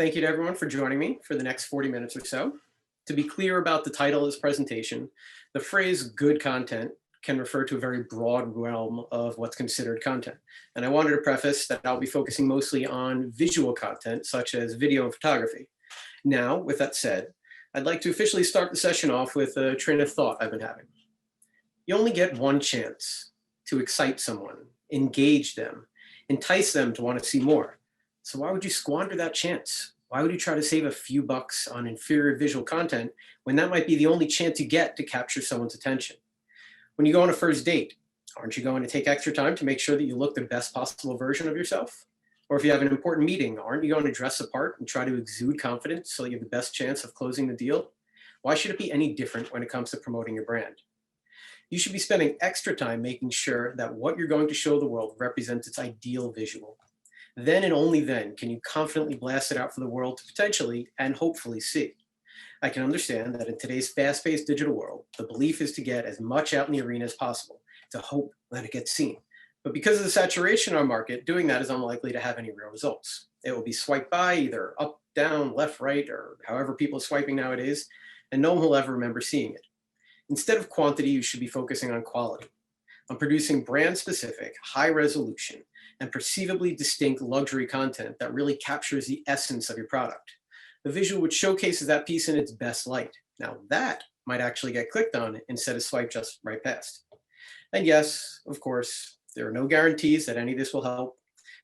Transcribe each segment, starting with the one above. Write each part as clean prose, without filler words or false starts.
Thank you to everyone for joining me for the next 40 minutes or so. To be clear about the title of this presentation, the phrase good content can refer to a very broad realm of what's considered content. And I wanted to preface that I'll be focusing mostly on visual content, such as video and photography. Now, with that said, I'd like to officially start the session off with a train of thought I've been having. You only get one chance to excite someone, engage them, entice them to want to see more. So why would you squander that chance? Why would you try to save a few bucks on inferior visual content when that might be the only chance you get to capture someone's attention? When you go on a first date, aren't you going to take extra time to make sure that you look the best possible version of yourself? Or if you have an important meeting, aren't you going to dress apart and try to exude confidence so you have the best chance of closing the deal? Why should it be any different when it comes to promoting your brand? You should be spending extra time making sure that what you're going to show the world represents its ideal visual. Then and only then can you confidently blast it out for the world to potentially and hopefully see. I can understand that in today's fast-paced digital world, the belief is to get as much out in the arena as possible, to hope that it gets seen. But because of the saturation in our market, doing that is unlikely to have any real results. It will be swiped by either up, down, left, right, or however people are swiping nowadays, and no one will ever remember seeing it. Instead of quantity, you should be focusing on quality, on producing brand-specific, high-resolution, and perceivably distinct luxury content that really captures the essence of your product. The visual which showcases that piece in its best light. Now that might actually get clicked on instead of swiped just right past. And yes, of course, there are no guarantees that any of this will help,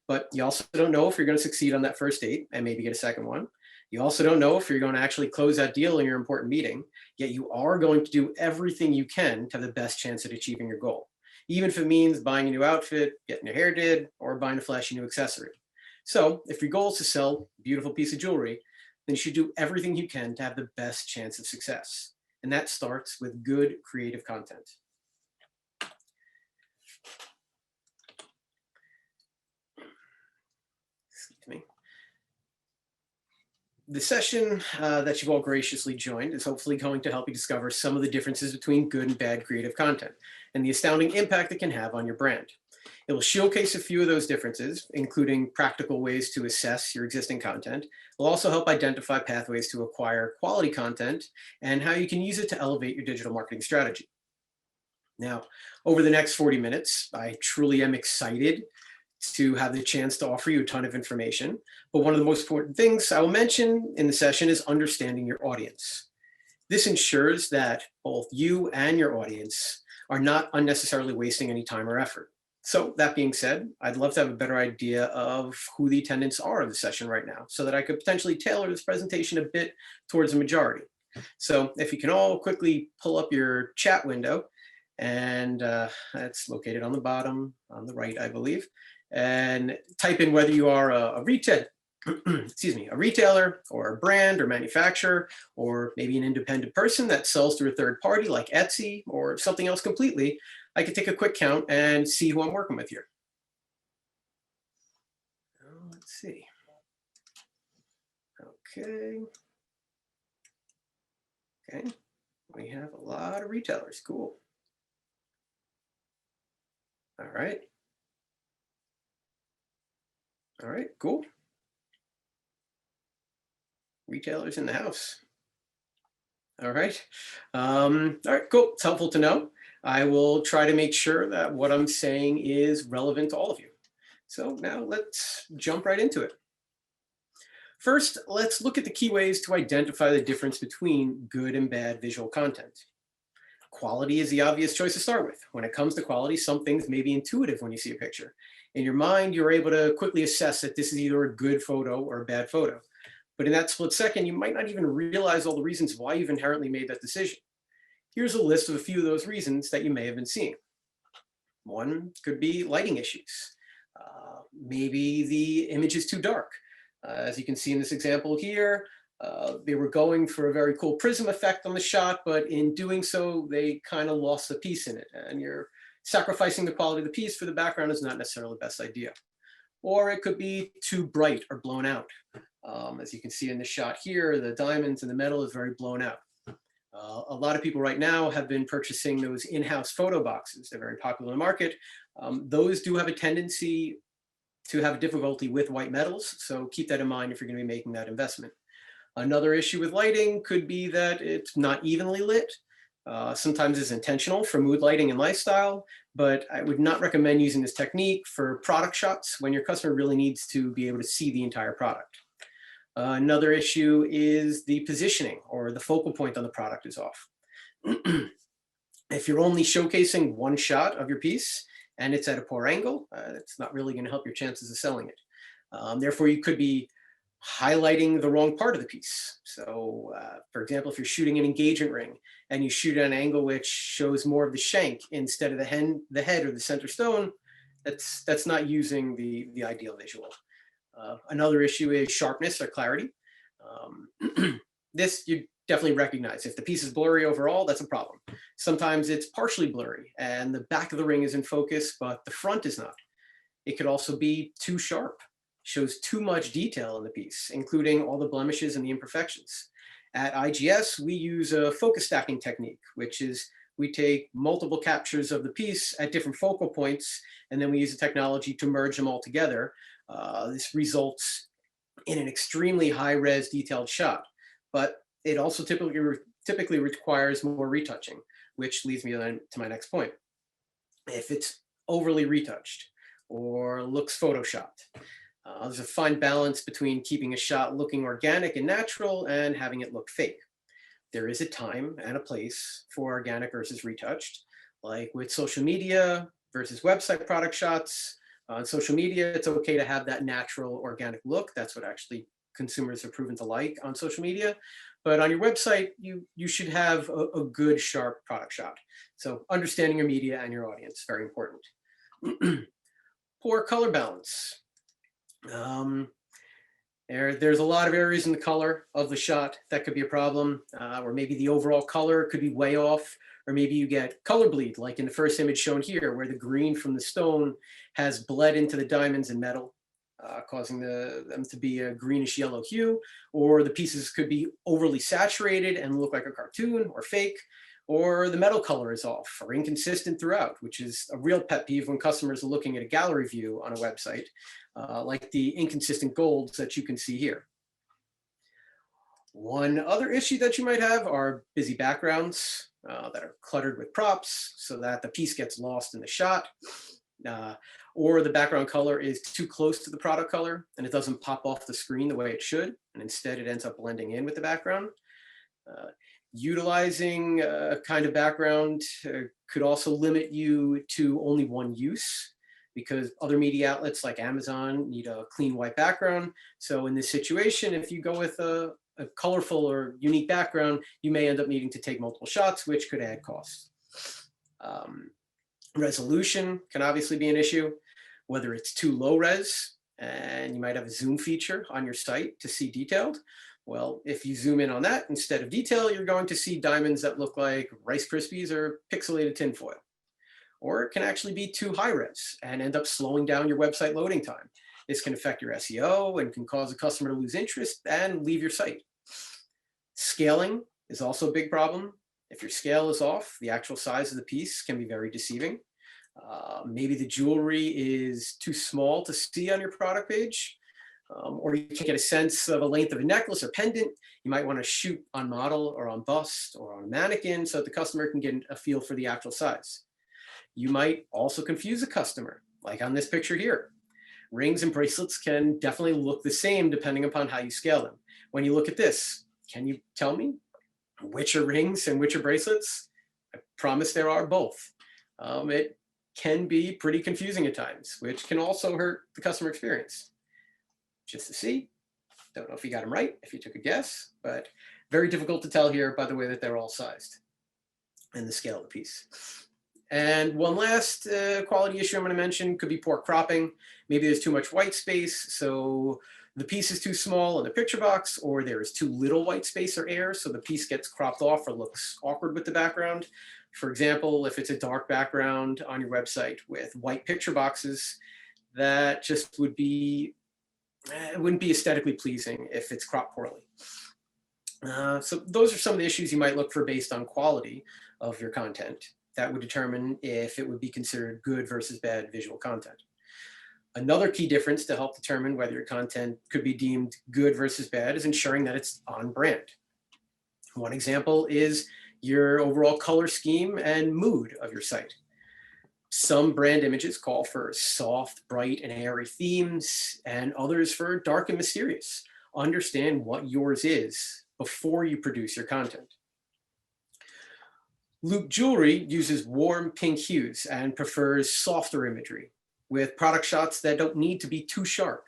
but you also don't know if you're going to succeed on that first date and maybe get a second one. You also don't know if you're going to actually close that deal in your important meeting, yet you are going to do everything you can to have the best chance at achieving your goal, even if it means buying a new outfit, getting your hair did, or buying a flashy new accessory. So if your goal is to sell a beautiful piece of jewelry, then you should do everything you can to have the best chance of success. And that starts with good creative content. Excuse me. The session that you've all graciously joined is hopefully going to help you discover some of the differences between good and bad creative content and the astounding impact it can have on your brand. It will showcase a few of those differences, including practical ways to assess your existing content. It will also help identify pathways to acquire quality content and how you can use it to elevate your digital marketing strategy. Now, over the next 40 minutes, I truly am excited to have the chance to offer you a ton of information. But one of the most important things I will mention in the session is understanding your audience. This ensures that both you and your audience are not unnecessarily wasting any time or effort. So that being said, I'd love to have a better idea of who the attendants are of the session right now so that I could potentially tailor this presentation a bit towards the majority. So if you can all quickly pull up your chat window, and that's located on the bottom, on the right, I believe, and type in whether you are a retailer or a brand or manufacturer, or maybe an independent person that sells through a third party like Etsy or something else completely. I could take a quick count and see who I'm working with here. Let's see. Okay. Okay, we have a lot of retailers. Cool. All right. All right, cool. Retailers in the house. All right. All right, cool. It's helpful to know. I will try to make sure that what I'm saying is relevant to all of you. So now let's jump right into it. First, let's look at the key ways to identify the difference between good and bad visual content. Quality is the obvious choice to start with. When it comes to quality, some things may be intuitive when you see a picture. In your mind, you're able to quickly assess that this is either a good photo or a bad photo. But in that split second, you might not even realize all the reasons why you've inherently made that decision. Here's a list of a few of those reasons that you may have been seeing. One could be lighting issues. Maybe the image is too dark. As you can see in this example here, they were going for a very cool prism effect on the shot, but in doing so, they kind of lost the piece in it. And you're sacrificing the quality of the piece for the background is not necessarily the best idea. Or it could be too bright or blown out. As you can see in this shot here, the diamonds and the metal is very blown out. A lot of people right now have been purchasing those in-house photo boxes. They're very popular in the market. Those do have a tendency to have difficulty with white metals, so keep that in mind if you're going to be making that investment. Another issue with lighting could be that it's not evenly lit. Sometimes it's intentional for mood lighting and lifestyle, but I would not recommend using this technique for product shots when your customer really needs to be able to see the entire product. Another issue is the positioning or the focal point on the product is off. If you're only showcasing one shot of your piece and it's at a poor angle, it's not really going to help your chances of selling it. Therefore, you could be highlighting the wrong part of the piece. So, for example, if you're shooting an engagement ring and you shoot at an angle which shows more of the shank instead of the head or the center stone, that's not using the ideal visual. Another issue is sharpness or clarity. This you definitely recognize. If the piece is blurry overall, that's a problem. Sometimes it's partially blurry and the back of the ring is in focus, but the front is not. It could also be too sharp, shows too much detail in the piece, including all the blemishes and the imperfections. At IGS, we use a focus stacking technique, which is we take multiple captures of the piece at different focal points, and then we use the technology to merge them all together. This results in an extremely high-res detailed shot, but it also typically requires more retouching, which leads me to my next point. If it's overly retouched or looks photoshopped, there's a fine balance between keeping a shot looking organic and natural and having it look fake. There is a time and a place for organic versus retouched, like with social media versus website product shots. On social media, it's okay to have that natural organic look. That's what actually consumers are proven to like on social media. But on your website, you should have a good, sharp product shot. So understanding your media and your audience, very important. Poor color balance. There's a lot of areas in the color of the shot that could be a problem, or maybe the overall color could be way off, or maybe you get color bleed, like in the first image shown here, where the green from the stone has bled into the diamonds and metal, causing them to be a greenish yellow hue, or the pieces could be overly saturated and look like a cartoon or fake, or the metal color is off or inconsistent throughout, which is a real pet peeve when customers are looking at a gallery view on a website, like the inconsistent golds that you can see here. One other issue that you might have are busy backgrounds that are cluttered with props so that the piece gets lost in the shot, or the background color is too close to the product color and it doesn't pop off the screen the way it should, and instead it ends up blending in with the background. Utilizing a kind of background could also limit you to only one use, because other media outlets like Amazon need a clean white background. So in this situation, if you go with a colorful or unique background, you may end up needing to take multiple shots, which could add costs. Resolution can obviously be an issue, whether it's too low res and you might have a zoom feature on your site to see detailed. Well, if you zoom in on that instead of detail, you're going to see diamonds that look like Rice Krispies or pixelated tinfoil. Or it can actually be too high res and end up slowing down your website loading time. This can affect your SEO and can cause a customer to lose interest and leave your site. Scaling is also a big problem. If your scale is off, the actual size of the piece can be very deceiving. Maybe the jewelry is too small to see on your product page, or you can't get a sense of a length of a necklace or pendant. You might want to shoot on model or on bust or on a mannequin so that the customer can get a feel for the actual size. You might also confuse a customer, like on this picture here. Rings and bracelets can definitely look the same depending upon how you scale them. When you look at this, can you tell me which are rings and which are bracelets? I promise there are both. It can be pretty confusing at times, which can also hurt the customer experience. Just to see, don't know if you got them right, if you took a guess, but very difficult to tell here by the way that they're all sized and the scale of the piece. And one last quality issue I'm going to mention could be poor cropping. Maybe there's too much white space, so the piece is too small in the picture box, or there is too little white space or air, so the piece gets cropped off or looks awkward with the background. For example, if it's a dark background on your website with white picture boxes, that just would be, it wouldn't be aesthetically pleasing if it's cropped poorly. So those are some of the issues you might look for based on quality of your content. That would determine if it would be considered good versus bad visual content. Another key difference to help determine whether your content could be deemed good versus bad is ensuring that it's on brand. One example is your overall color scheme and mood of your site. Some brand images call for soft, bright, and airy themes, and others for dark and mysterious. Understand what yours is before you produce your content. Loop Jewelry uses warm pink hues and prefers softer imagery with product shots that don't need to be too sharp.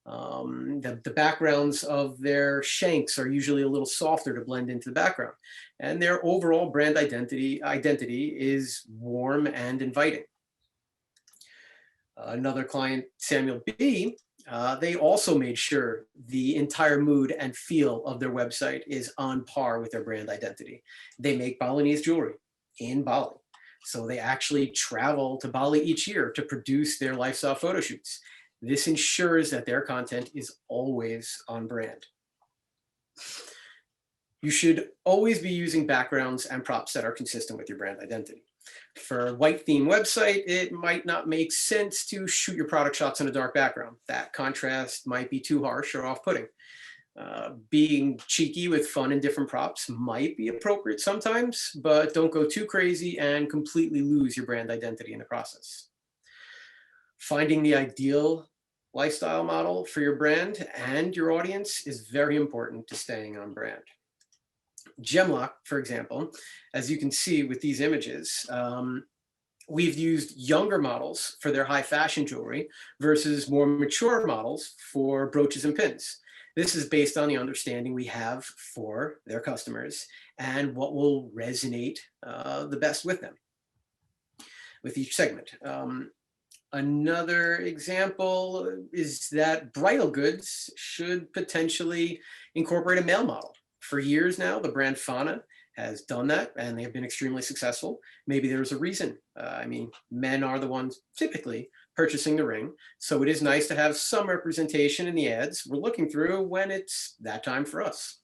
The backgrounds of their shanks are usually a little softer to blend into the background, and their overall brand identity is warm and inviting. Another client, Samuel B., they also made sure the entire mood and feel of their website is on par with their brand identity. They make Balinese jewelry in Bali. So they actually travel to Bali each year to produce their lifestyle photo shoots. This ensures that their content is always on brand. You should always be using backgrounds and props that are consistent with your brand identity. For a white theme website, it might not make sense to shoot your product shots on a dark background. That contrast might be too harsh or off-putting. Being cheeky with fun and different props might be appropriate sometimes, but don't go too crazy and completely lose your brand identity in the process. Finding the ideal lifestyle model for your brand and your audience is very important to staying on brand. Gemlock, for example, as you can see with these images, we've used younger models for their high fashion jewelry versus more mature models for brooches and pins. This is based on the understanding we have for their customers and what will resonate the best with them with each segment. Another example is that bridal goods should potentially incorporate a male model. For years now, the brand Fauna has done that and they have been extremely successful. Maybe there's a reason. Men are the ones typically purchasing the ring. So it is nice to have some representation in the ads we're looking through when it's that time for us.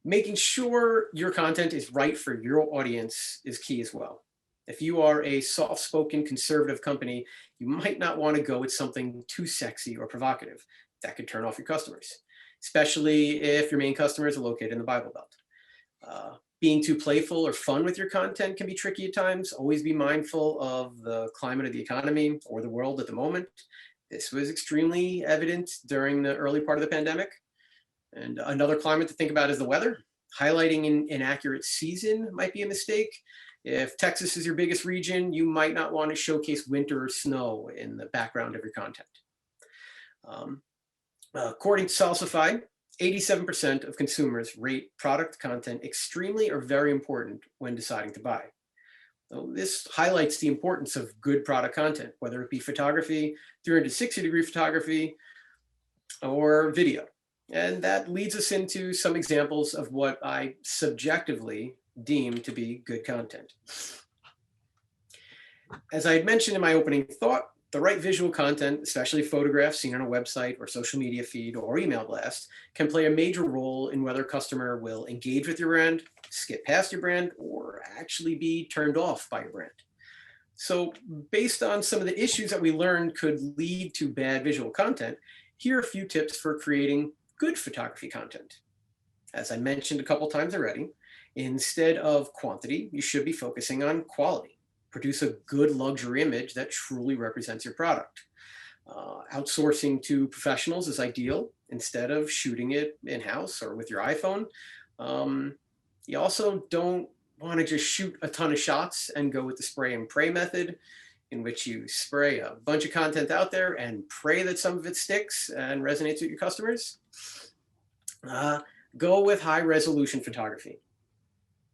Making sure your content is right for your audience is key as well. If you are a soft-spoken conservative company, you might not want to go with something too sexy or provocative. That could turn off your customers, especially if your main customers are located in the Bible Belt. Being too playful or fun with your content can be tricky at times. Always be mindful of the climate of the economy or the world at the moment. This was extremely evident during the early part of the pandemic. And another climate to think about is the weather. Highlighting an inaccurate season might be a mistake. If Texas is your biggest region, you might not want to showcase winter or snow in the background of your content. According to Salsify, 87% of consumers rate product content extremely or very important when deciding to buy. So this highlights the importance of good product content, whether it be photography, 360-degree photography, or video. And that leads us into some examples of what I subjectively deem to be good content. As I had mentioned in my opening thought, the right visual content, especially photographs seen on a website or social media feed or email blast, can play a major role in whether a customer will engage with your brand, skip past your brand, or actually be turned off by your brand. So based on some of the issues that we learned could lead to bad visual content, here are a few tips for creating good photography content. As I mentioned a couple times already, instead of quantity, you should be focusing on quality. Produce a good luxury image that truly represents your product. Outsourcing to professionals is ideal instead of shooting it in-house or with your iPhone. You also don't want to just shoot a ton of shots and go with the spray and pray method, in which you spray a bunch of content out there and pray that some of it sticks and resonates with your customers. Go with high resolution photography.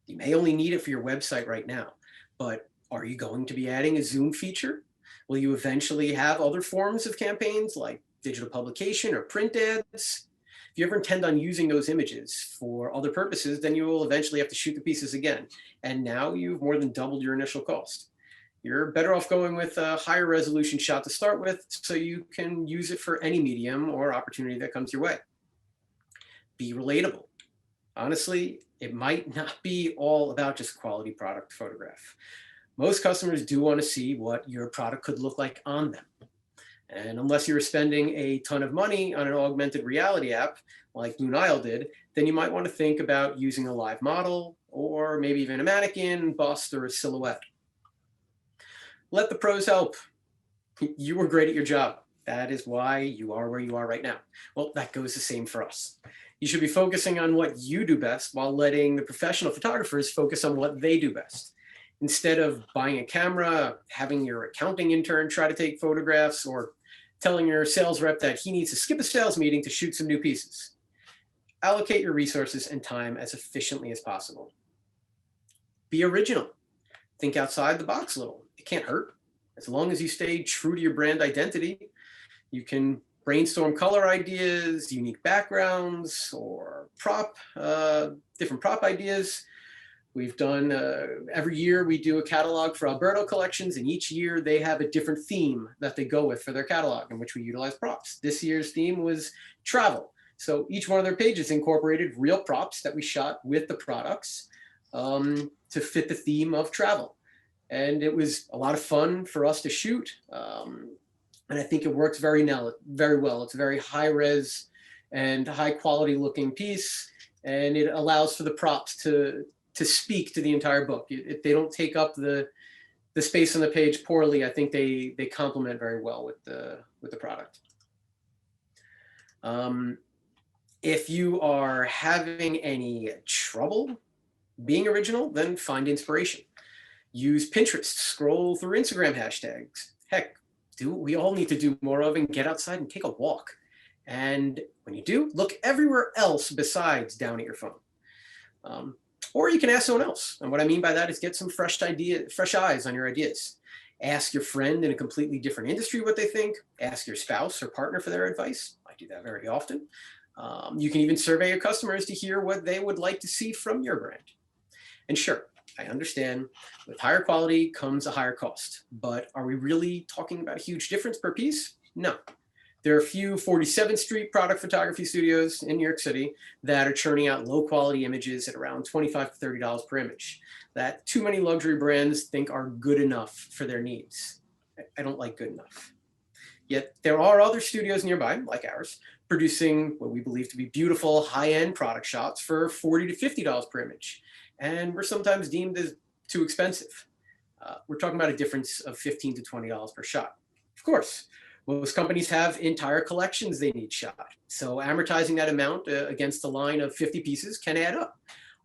You may only need it for your website right now, but are you going to be adding a Zoom feature? Will you eventually have other forms of campaigns like digital publication or print ads? If you ever intend on using those images for other purposes, then you will eventually have to shoot the pieces again. And now you've more than doubled your initial cost. You're better off going with a higher resolution shot to start with so you can use it for any medium or opportunity that comes your way. Be relatable. Honestly, it might not be all about just a quality product photograph. Most customers do want to see what your product could look like on them. And unless you're spending a ton of money on an augmented reality app like Blue Nile did, then you might want to think about using a live model or maybe even a mannequin, bust, or a silhouette. Let the pros help. You were great at your job. That is why you are where you are right now. Well, that goes the same for us. You should be focusing on what you do best while letting the professional photographers focus on what they do best. Instead of buying a camera, having your accounting intern try to take photographs, or telling your sales rep that he needs to skip a sales meeting to shoot some new pieces. Allocate your resources and time as efficiently as possible. Be original. Think outside the box a little. It can't hurt. As long as you stay true to your brand identity, you can brainstorm color ideas, unique backgrounds, or different prop ideas. We've done, every year we do a catalog for Alberto Collections, and each year they have a different theme that they go with for their catalog in which we utilize props. This year's theme was travel. So each one of their pages incorporated real props that we shot with the products to fit the theme of travel. And it was a lot of fun for us to shoot. And I think it works very well. It's a very high res and high quality looking piece. And it allows for the props to speak to the entire book. If they don't take up the space on the page poorly, I think they complement very well with the product. If you are having any trouble being original, then find inspiration. Use Pinterest, scroll through Instagram hashtags. Heck, do what we all need to do more of and get outside and take a walk. And when you do, look everywhere else besides down at your phone. Or you can ask someone else. And what I mean by that is get some fresh eyes on your ideas. Ask your friend in a completely different industry what they think. Ask your spouse or partner for their advice. I do that very often. You can even survey your customers to hear what they would like to see from your brand. And sure, I understand with higher quality comes a higher cost, but are we really talking about a huge difference per piece? No. There are a few 47th Street product photography studios in New York City that are churning out low quality images at around $25 to $30 per image that too many luxury brands think are good enough for their needs. I don't like good enough. Yet there are other studios nearby, like ours, producing what we believe to be beautiful high-end product shots for $40 to $50 per image. And we're sometimes deemed as too expensive. We're talking about a difference of $15 to $20 per shot. Of course, most companies have entire collections they need shot. So amortizing that amount against a line of 50 pieces can add up.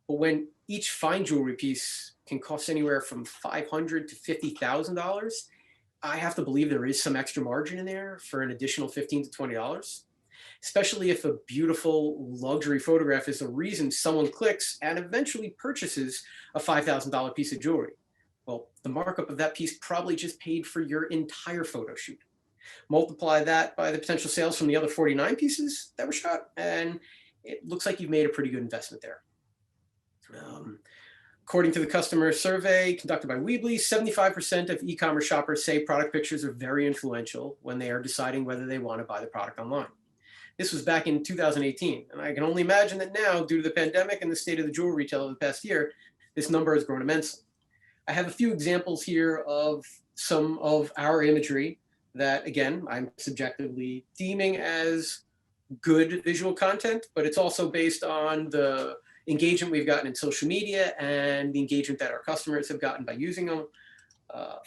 But when each fine jewelry piece can cost anywhere from $500 to $50,000, I have to believe there is some extra margin in there for an additional $15 to $20. Especially if a beautiful luxury photograph is the reason someone clicks and eventually purchases a $5,000 piece of jewelry. Well, the markup of that piece probably just paid for your entire photo shoot. Multiply that by the potential sales from the other 49 pieces that were shot, and it looks like you've made a pretty good investment there. According to the customer survey conducted by Weebly, 75% of e-commerce shoppers say product pictures are very influential when they are deciding whether they want to buy the product online. This was back in 2018, and I can only imagine that now, due to the pandemic and the state of the jewelry retail of the past year, this number has grown immensely. I have a few examples here of some of our imagery that, again, I'm subjectively deeming as good visual content, but it's also based on the engagement we've gotten in social media and the engagement that our customers have gotten by using them.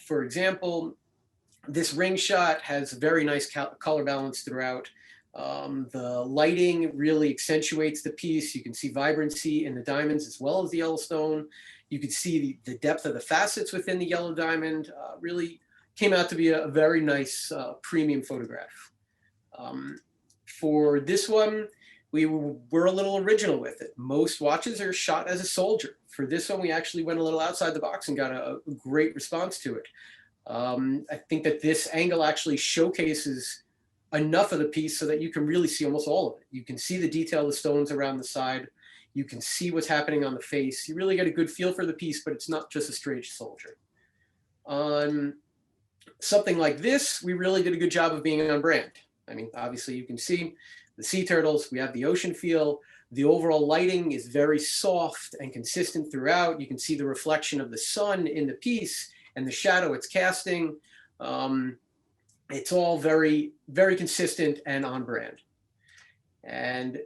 For example, this ring shot has very nice color balance throughout. The lighting really accentuates the piece. You can see vibrancy in the diamonds as well as the yellow stone. You can see the depth of the facets within the yellow diamond. Really came out to be a very nice premium photograph. For this one, we were a little original with it. Most watches are shot as a soldier. For this one, we actually went a little outside the box and got a great response to it. I think that this angle actually showcases enough of the piece so that you can really see almost all of it. You can see the detail of the stones around the side. You can see what's happening on the face. You really get a good feel for the piece, but it's not just a straight soldier. On something like this, we really did a good job of being on brand. I mean, obviously you can see the sea turtles, we have the ocean feel. The overall lighting is very soft and consistent throughout. You can see the reflection of the sun in the piece and the shadow it's casting. It's all very, very consistent and on brand. And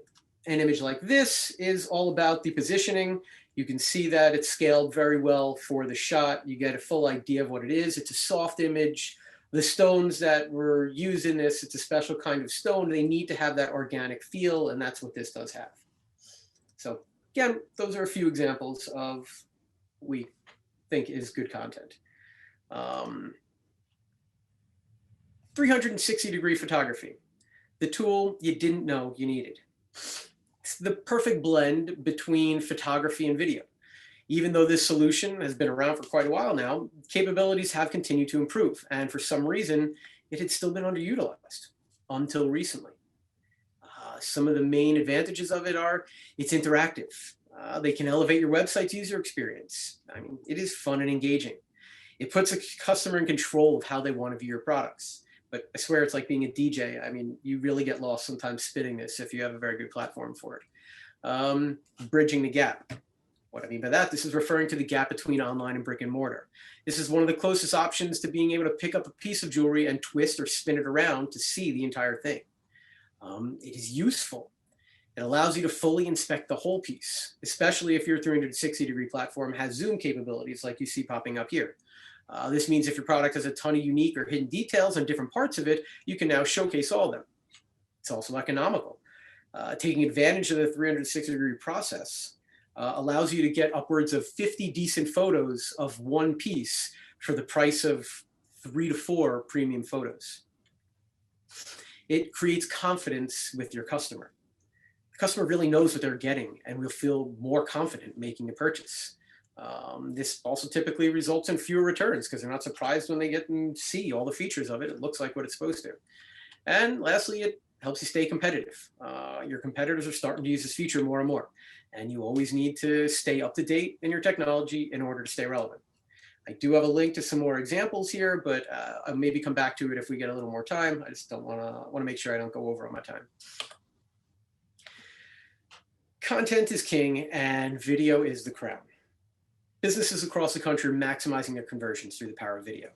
an image like this is all about the positioning. You can see that it's scaled very well for the shot. You get a full idea of what it is. It's a soft image. The stones that were used in this, it's a special kind of stone. They need to have that organic feel, and that's what this does have. So again, those are a few examples of what we think is good content. 360-degree photography, the tool you didn't know you needed. It's the perfect blend between photography and video. Even though this solution has been around for quite a while now, capabilities have continued to improve, and for some reason, it had still been underutilized until recently. Some of the main advantages of it are it's interactive. They can elevate your website's user experience. I mean, it is fun and engaging. It puts a customer in control of how they want to view your products. But I swear it's like being a DJ. I mean, you really get lost sometimes spinning this if you have a very good platform for it. Bridging the gap. What I mean by that, this is referring to the gap between online and brick and mortar. This is one of the closest options to being able to pick up a piece of jewelry and twist or spin it around to see the entire thing. It is useful. It allows you to fully inspect the whole piece, especially if your 360-degree platform has zoom capabilities like you see popping up here. This means if your product has a ton of unique or hidden details on different parts of it, you can now showcase all of them. It's also economical. Taking advantage of the 360-degree process allows you to get upwards of 50 decent photos of one piece for the price of 3 to 4 premium photos. It creates confidence with your customer. The customer really knows what they're getting and will feel more confident making a purchase. This also typically results in fewer returns because they're not surprised when they get and see all the features of it. It looks like what it's supposed to. And lastly, it helps you stay competitive. Your competitors are starting to use this feature more and more, and you always need to stay up to date in your technology in order to stay relevant. I do have a link to some more examples here, but I'll maybe come back to it if we get a little more time. I just don't want to make sure I don't go over on my time. Content is king and video is the crown. Businesses across the country are maximizing their conversions through the power of video.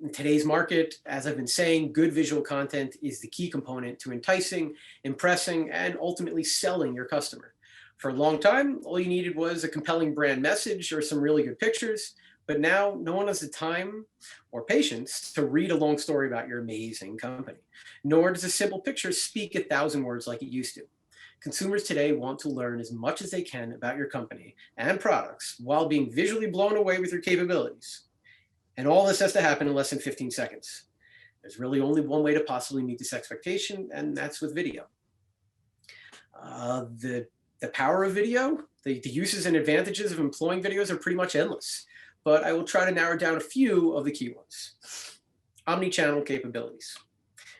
In today's market, as I've been saying, good visual content is the key component to enticing, impressing, and ultimately selling your customer. For a long time, all you needed was a compelling brand message or some really good pictures, but now no one has the time or patience to read a long story about your amazing company, nor does a simple picture speak 1,000 words like it used to. Consumers today want to learn as much as they can about your company and products while being visually blown away with your capabilities. And all this has to happen in less than 15 seconds. There's really only one way to possibly meet this expectation, and that's with video. The power of video, the uses and advantages of employing videos are pretty much endless, but I will try to narrow down a few of the key ones. Omni-channel capabilities.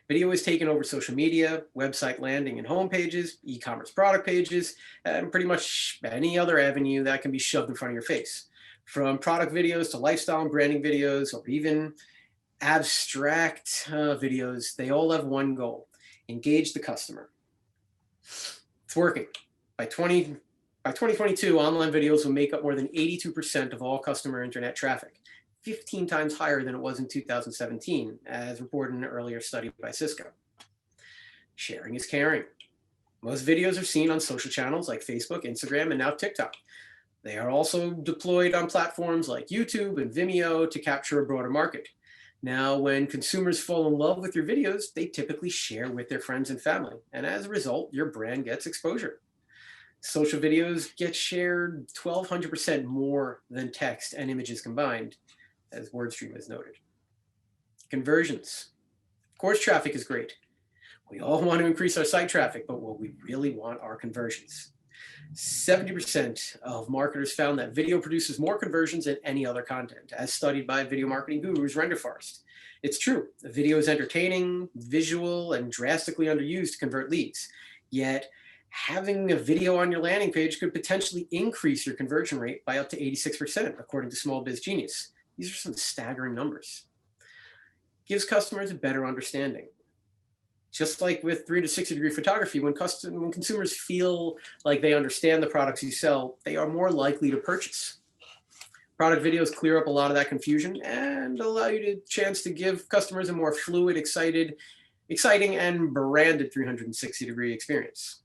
Video is taken over social media, website landing and home pages, e-commerce product pages, and pretty much any other avenue that can be shoved in front of your face. From product videos to lifestyle and branding videos, or even abstract videos, they all have one goal: engage the customer. It's working. By 2022, online videos will make up more than 82% of all customer internet traffic, 15 times higher than it was in 2017, as reported in an earlier study by Cisco. Sharing is caring. Most videos are seen on social channels like Facebook, Instagram, and now TikTok. They are also deployed on platforms like YouTube and Vimeo to capture a broader market. Now, when consumers fall in love with your videos, they typically share with their friends and family, and as a result, your brand gets exposure. Social videos get shared 1,200% more than text and images combined, as WordStream has noted. Conversions. Of course, traffic is great. We all want to increase our site traffic, but what we really want are conversions. 70% of marketers found that video produces more conversions than any other content, as studied by video marketing gurus RenderForest. It's true, the video is entertaining, visual, and drastically underused to convert leads. Yet, having a video on your landing page could potentially increase your conversion rate by up to 86%, according to Small Biz Genius. These are some staggering numbers. Gives customers a better understanding. Just like with 360-degree photography, when consumers feel like they understand the products you sell, they are more likely to purchase. Product videos clear up a lot of that confusion and allow you the chance to give customers a more fluid, exciting, and branded 360-degree experience.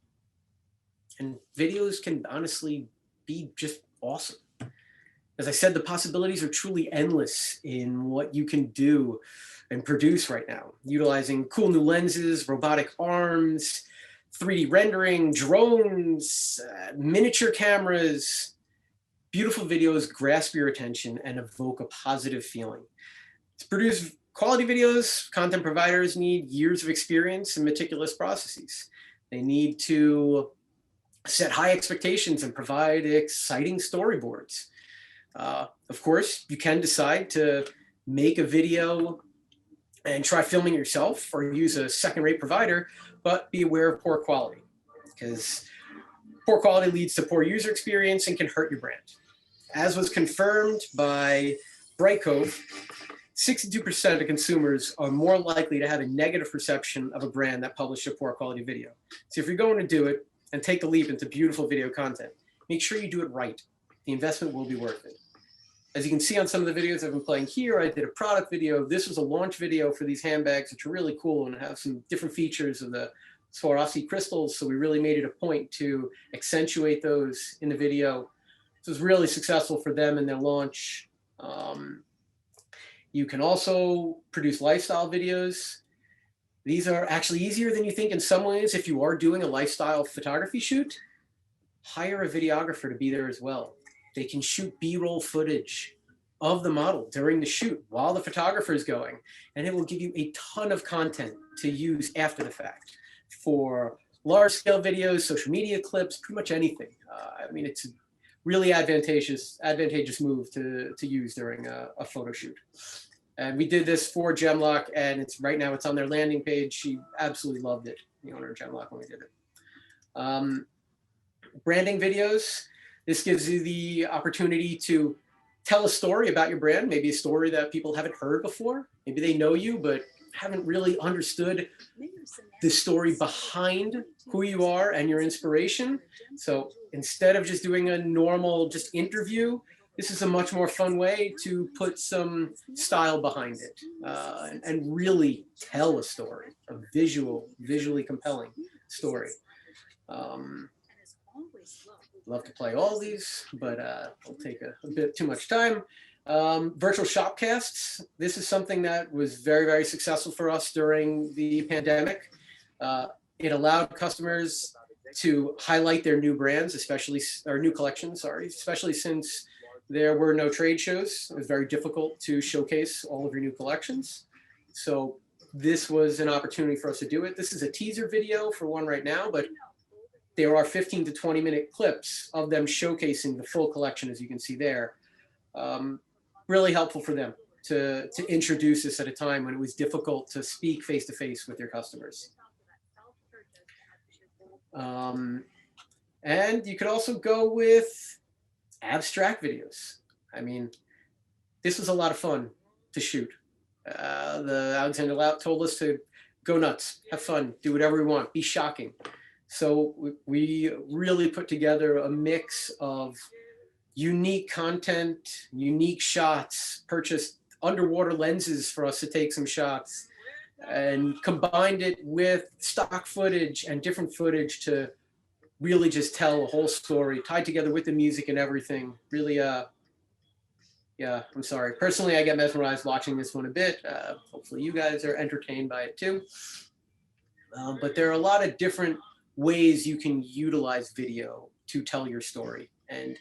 And videos can honestly be just awesome. As I said, the possibilities are truly endless in what you can do and produce right now, utilizing cool new lenses, robotic arms, 3D rendering, drones, miniature cameras. Beautiful videos grasp your attention and evoke a positive feeling. To produce quality videos, content providers need years of experience and meticulous processes. They need to set high expectations and provide exciting storyboards. Of course, you can decide to make a video and try filming yourself or use a second-rate provider, but be aware of poor quality, because poor quality leads to poor user experience and can hurt your brand. As was confirmed by Brightcove, 62% of consumers are more likely to have a negative perception of a brand that published a poor quality video. So if you're going to do it and take the leap into beautiful video content, make sure you do it right. The investment will be worth it. As you can see on some of the videos I've been playing here, I did a product video. This was a launch video for these handbags, which are really cool and have some different features of the Swarovski crystals. So we really made it a point to accentuate those in the video. So it was really successful for them in their launch. You can also produce lifestyle videos. These are actually easier than you think in some ways. If you are doing a lifestyle photography shoot, hire a videographer to be there as well. They can shoot B-roll footage of the model during the shoot while the photographer is going, and it will give you a ton of content to use after the fact for large-scale videos, social media clips, pretty much anything. I mean, it's a really advantageous move to use during a photo shoot. And we did this for Gemlock, and right now it's on their landing page. She absolutely loved it, the owner of Gemlock, when we did it. Branding videos. This gives you the opportunity to tell a story about your brand, maybe a story that people haven't heard before. Maybe they know you, but haven't really understood the story behind who you are and your inspiration. So instead of just doing a normal just interview, this is a much more fun way to put some style behind it and really tell a story, a visually compelling story. Love to play all these, but it'll take a bit too much time. Virtual shopcasts. This is something that was very, very successful for us during the pandemic. It allowed customers to highlight their new brands, new collections, especially since there were no trade shows. It was very difficult to showcase all of your new collections. So this was an opportunity for us to do it. This is a teaser video for one right now, but there are 15 to 20-minute clips of them showcasing the full collection, as you can see there. Really helpful for them to introduce this at a time when it was difficult to speak face-to-face with your customers. And you could also go with abstract videos. I mean, this was a lot of fun to shoot. The Alexander Lout told us to go nuts, have fun, do whatever we want, be shocking. So we really put together a mix of unique content, unique shots, purchased underwater lenses for us to take some shots, and combined it with stock footage and different footage to really just tell a whole story, tied together with the music and everything. Really, yeah, I'm sorry. Personally, I get mesmerized watching this one a bit. Hopefully you guys are entertained by it too. But there are a lot of different ways you can utilize video to tell your story. And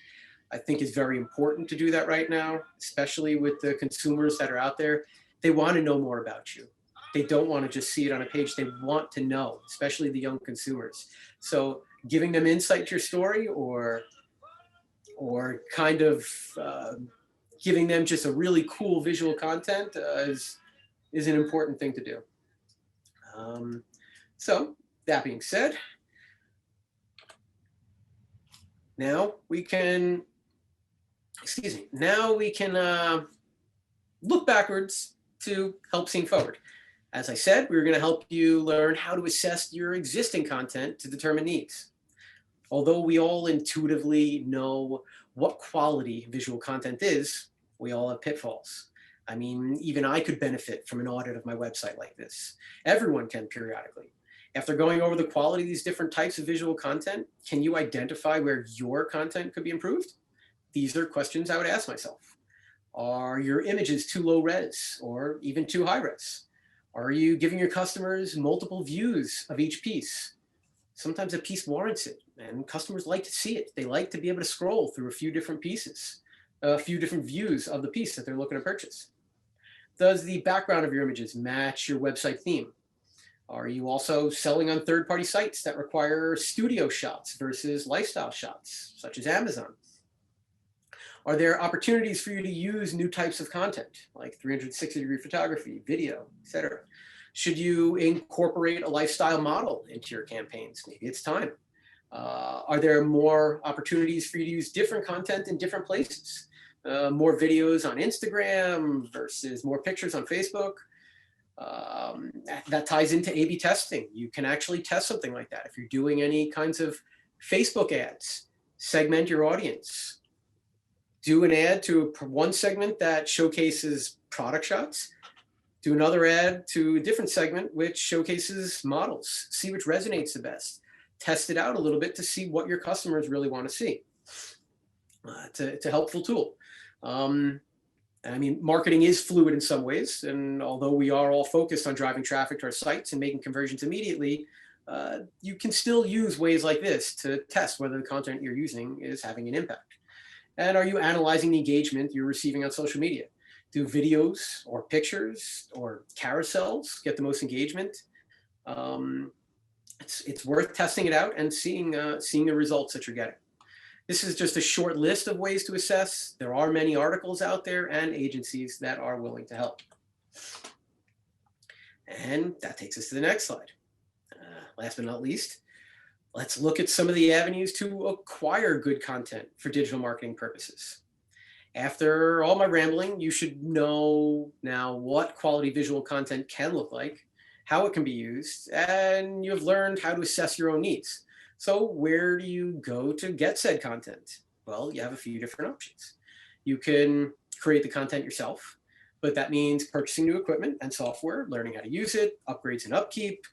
I think it's very important to do that right now, especially with the consumers that are out there. They want to know more about you. They don't want to just see it on a page. They want to know, especially the young consumers. So giving them insight to your story or kind of giving them just a really cool visual content is an important thing to do. So that being said, now we can look backwards to help seeing forward. As I said, we're going to help you learn how to assess your existing content to determine needs. Although we all intuitively know what quality visual content is, we all have pitfalls. I mean, even I could benefit from an audit of my website like this. Everyone can periodically. After going over the quality of these different types of visual content, can you identify where your content could be improved? These are questions I would ask myself. Are your images too low res or even too high res? Are you giving your customers multiple views of each piece? Sometimes a piece warrants it, and customers like to see it. They like to be able to scroll through a few different pieces, a few different views of the piece that they're looking to purchase. Does the background of your images match your website theme? Are you also selling on third-party sites that require studio shots versus lifestyle shots, such as Amazon? Are there opportunities for you to use new types of content, like 360-degree photography, video, etc.? Should you incorporate a lifestyle model into your campaigns? Maybe it's time. Are there more opportunities for you to use different content in different places? More videos on Instagram versus more pictures on Facebook? That ties into A/B testing. You can actually test something like that. If you're doing any kinds of Facebook ads, segment your audience. Do an ad to one segment that showcases product shots. Do another ad to a different segment which showcases models. See which resonates the best. Test it out a little bit to see what your customers really want to see. It's a helpful tool. I mean, marketing is fluid in some ways, and although we are all focused on driving traffic to our sites and making conversions immediately, you can still use ways like this to test whether the content you're using is having an impact. And are you analyzing the engagement you're receiving on social media? Do videos or pictures or carousels get the most engagement? It's worth testing it out and seeing the results that you're getting. This is just a short list of ways to assess. There are many articles out there and agencies that are willing to help. And that takes us to the next slide. Last but not least, let's look at some of the avenues to acquire good content for digital marketing purposes. After all my rambling, you should know now what quality visual content can look like, how it can be used, and you've learned how to assess your own needs. So where do you go to get said content? Well, you have a few different options. You can create the content yourself, but that means purchasing new equipment and software, learning how to use it, upgrades and upkeep,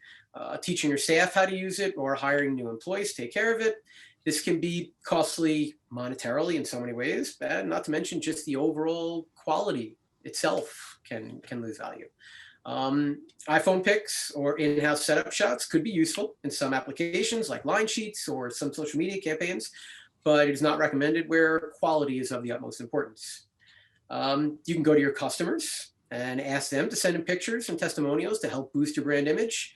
teaching your staff how to use it, or hiring new employees to take care of it. This can be costly monetarily in so many ways, and not to mention just the overall quality itself can lose value. iPhone pics or in-house setup shots could be useful in some applications like line sheets or some social media campaigns, but it is not recommended where quality is of the utmost importance. You can go to your customers and ask them to send in pictures and testimonials to help boost your brand image.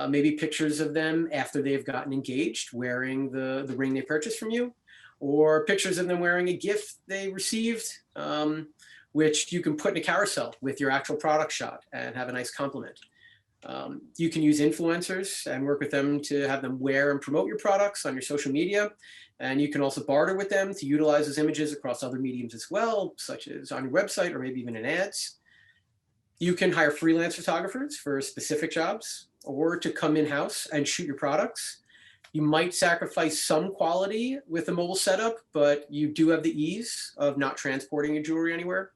Maybe pictures of them after they've gotten engaged wearing the ring they purchased from you, or pictures of them wearing a gift they received, which you can put in a carousel with your actual product shot and have a nice compliment. You can use influencers and work with them to have them wear and promote your products on your social media. And you can also barter with them to utilize those images across other mediums as well, such as on your website or maybe even in ads. You can hire freelance photographers for specific jobs or to come in-house and shoot your products. You might sacrifice some quality with a mobile setup, but you do have the ease of not transporting your jewelry anywhere.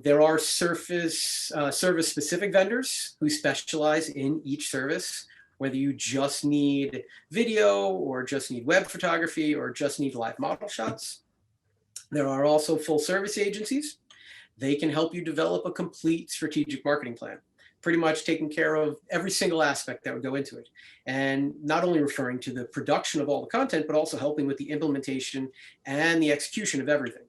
There are service-specific vendors who specialize in each service, whether you just need video or just need web photography or just need live model shots. There are also full-service agencies. They can help you develop a complete strategic marketing plan, pretty much taking care of every single aspect that would go into it. And not only referring to the production of all the content, but also helping with the implementation and the execution of everything.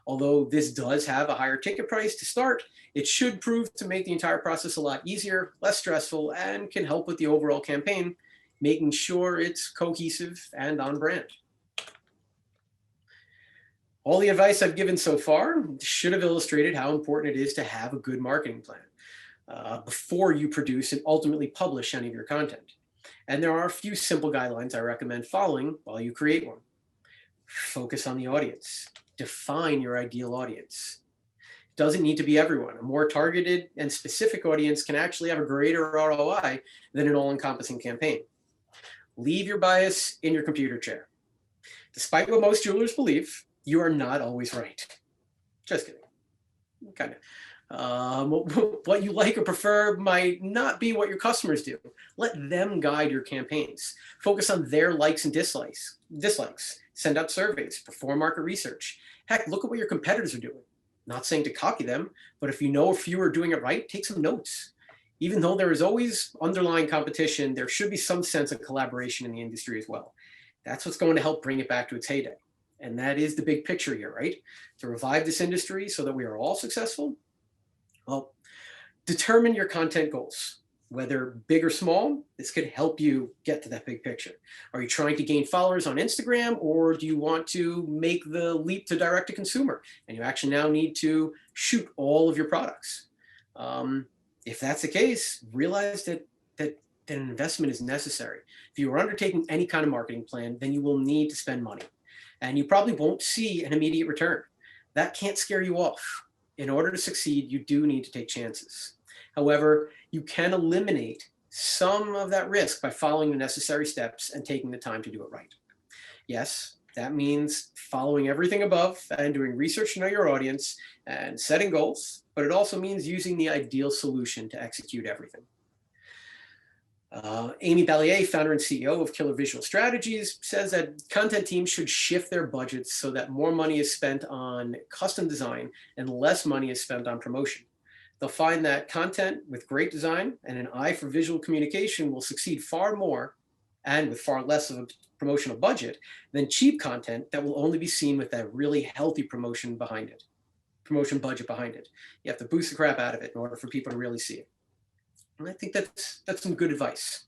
Although this does have a higher ticket price to start, it should prove to make the entire process a lot easier, less stressful, and can help with the overall campaign, making sure it's cohesive and on brand. All the advice I've given so far should have illustrated how important it is to have a good marketing plan before you produce and ultimately publish any of your content. And there are a few simple guidelines I recommend following while you create one. Focus on the audience. Define your ideal audience. It doesn't need to be everyone. A more targeted and specific audience can actually have a greater ROI than an all-encompassing campaign. Leave your bias in your computer chair. Despite what most jewelers believe, you are not always right. Just kidding. Kind of. What you like or prefer might not be what your customers do. Let them guide your campaigns. Focus on their likes and dislikes. Send out surveys, perform market research. Heck, look at what your competitors are doing. Not saying to copy them, but if you know a few are doing it right, take some notes. Even though there is always underlying competition, there should be some sense of collaboration in the industry as well. That's what's going to help bring it back to its heyday. And that is the big picture here, right? To revive this industry so that we are all successful. Well, determine your content goals, whether big or small. This could help you get to that big picture. Are you trying to gain followers on Instagram, or do you want to make the leap to direct to consumer and you actually now need to shoot all of your products? If that's the case, realize that an investment is necessary. If you are undertaking any kind of marketing plan, then you will need to spend money, and you probably won't see an immediate return. That can't scare you off. In order to succeed, you do need to take chances. However, you can eliminate some of that risk by following the necessary steps and taking the time to do it right. Yes, that means following everything above and doing research to know your audience and setting goals, but it also means using the ideal solution to execute everything. Amy Ballier, founder and CEO of Killer Visual Strategies, says that content teams should shift their budgets so that more money is spent on custom design and less money is spent on promotion. They'll find that content with great design and an eye for visual communication will succeed far more and with far less of a promotional budget than cheap content that will only be seen with that really healthy promotion budget behind it. You have to boost the crap out of it in order for people to really see it. And I think that's some good advice.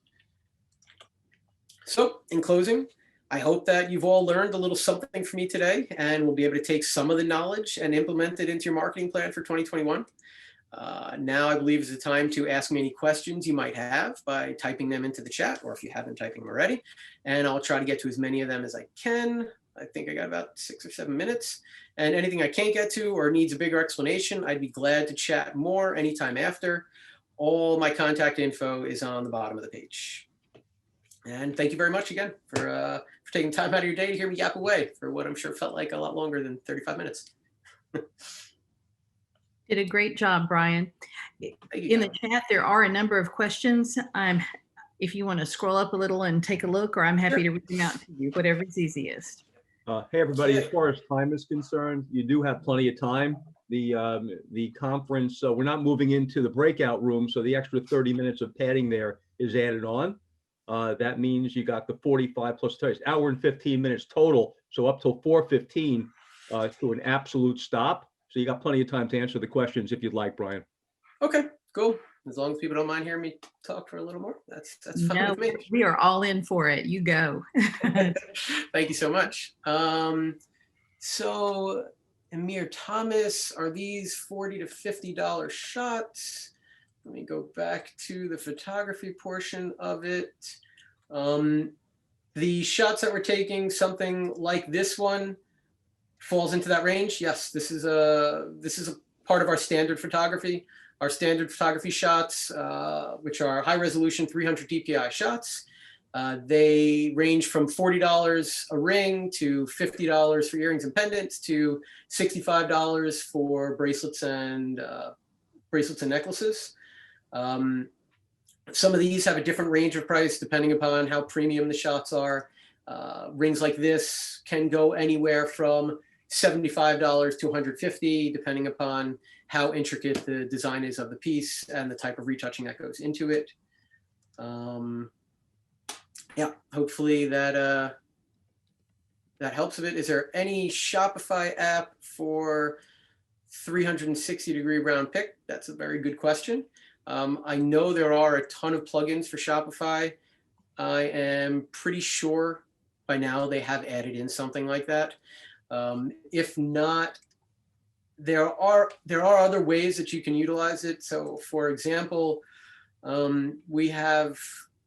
So in closing, I hope that you've all learned a little something from me today and will be able to take some of the knowledge and implement it into your marketing plan for 2021. Now I believe is the time to ask me any questions you might have by typing them into the chat, or if you haven't typing them already, and I'll try to get to as many of them as I can. I think I got about 6 or 7 minutes, and anything I can't get to or needs a bigger explanation, I'd be glad to chat more anytime after. All my contact info is on the bottom of the page. And thank you very much again for taking time out of your day to hear me yap away for what I'm sure felt like a lot longer than 35 minutes. Did a great job, Brian. In the chat, there are a number of questions. If you want to scroll up a little and take a look, or I'm happy to read them out to you, whatever's easiest. Hey, everybody, as far as time is concerned, you do have plenty of time. The conference, we're not moving into the breakout room, so the extra 30 minutes of padding there is added on. That means you got the 45 plus 30, hour and 15 minutes total, so up till 4:15 to an absolute stop. So you got plenty of time to answer the questions if you'd like, Brian. Okay, cool. As long as people don't mind hearing me talk for a little more, that's fine with me. We are all in for it. You go. Thank you so much. So Amir Thomas, are these $40 to $50 shots? Let me go back to the photography portion of it. The shots that we're taking, something like this one, falls into that range. Yes, this is a part of our standard photography. Our standard photography shots, which are high resolution 300 DPI shots. They range from $40 a ring to $50 for earrings and pendants to $65 for bracelets and necklaces. Some of these have a different range of price depending upon how premium the shots are. Rings like this can go anywhere from $75 to $150, depending upon how intricate the design is of the piece and the type of retouching that goes into it. Yeah, hopefully that helps a bit. Is there any Shopify app for 360-degree round pick? That's a very good question. I know there are a ton of plugins for Shopify. I am pretty sure by now they have added in something like that. If not, there are other ways that you can utilize it. So for example, we have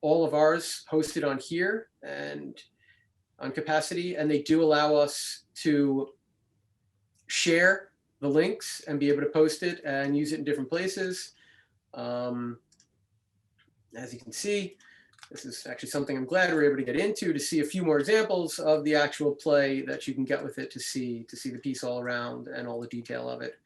all of ours hosted on here and on Capacity, and they do allow us to share the links and be able to post it and use it in different places. As you can see, This is actually something I'm glad we're able to get into, to see a few more examples of the actual play that you can get with it, to see the piece all around and all the detail of it.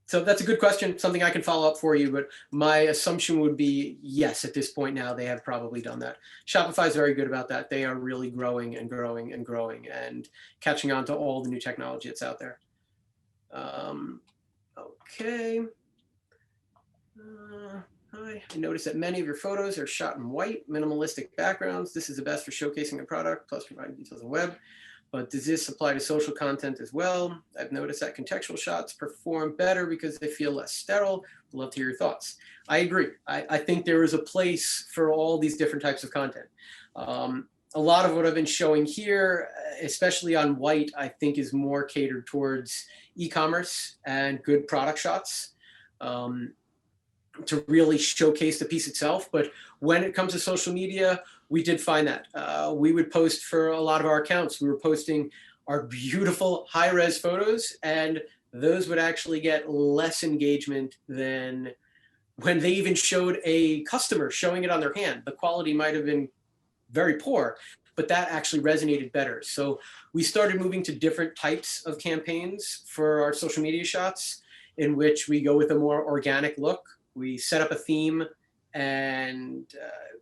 So that's a good question, something I can follow up for you, but my assumption would be yes, at this point now, they have probably done that. Shopify is very good about that. They are really growing and growing and growing and catching on to all the new technology that's out there. Okay. Hi. I noticed that many of your photos are shot in white, minimalistic backgrounds. This is the best for showcasing a product, plus providing details on the web. But does this apply to social content as well? I've noticed that contextual shots perform better because they feel less sterile. I'd love to hear your thoughts. I agree. I think there is a place for all these different types of content. A lot of what I've been showing here, especially on white, I think is more catered towards e-commerce and good product shots, to really showcase the piece itself. But when it comes to social media, we did find that we would post for a lot of our accounts. We were posting our beautiful high-res photos, and those would actually get less engagement than when they even showed a customer showing it on their hand. The quality might have been very poor, but that actually resonated better. So we started moving to different types of campaigns for our social media shots, in which we go with a more organic look. We set up a theme and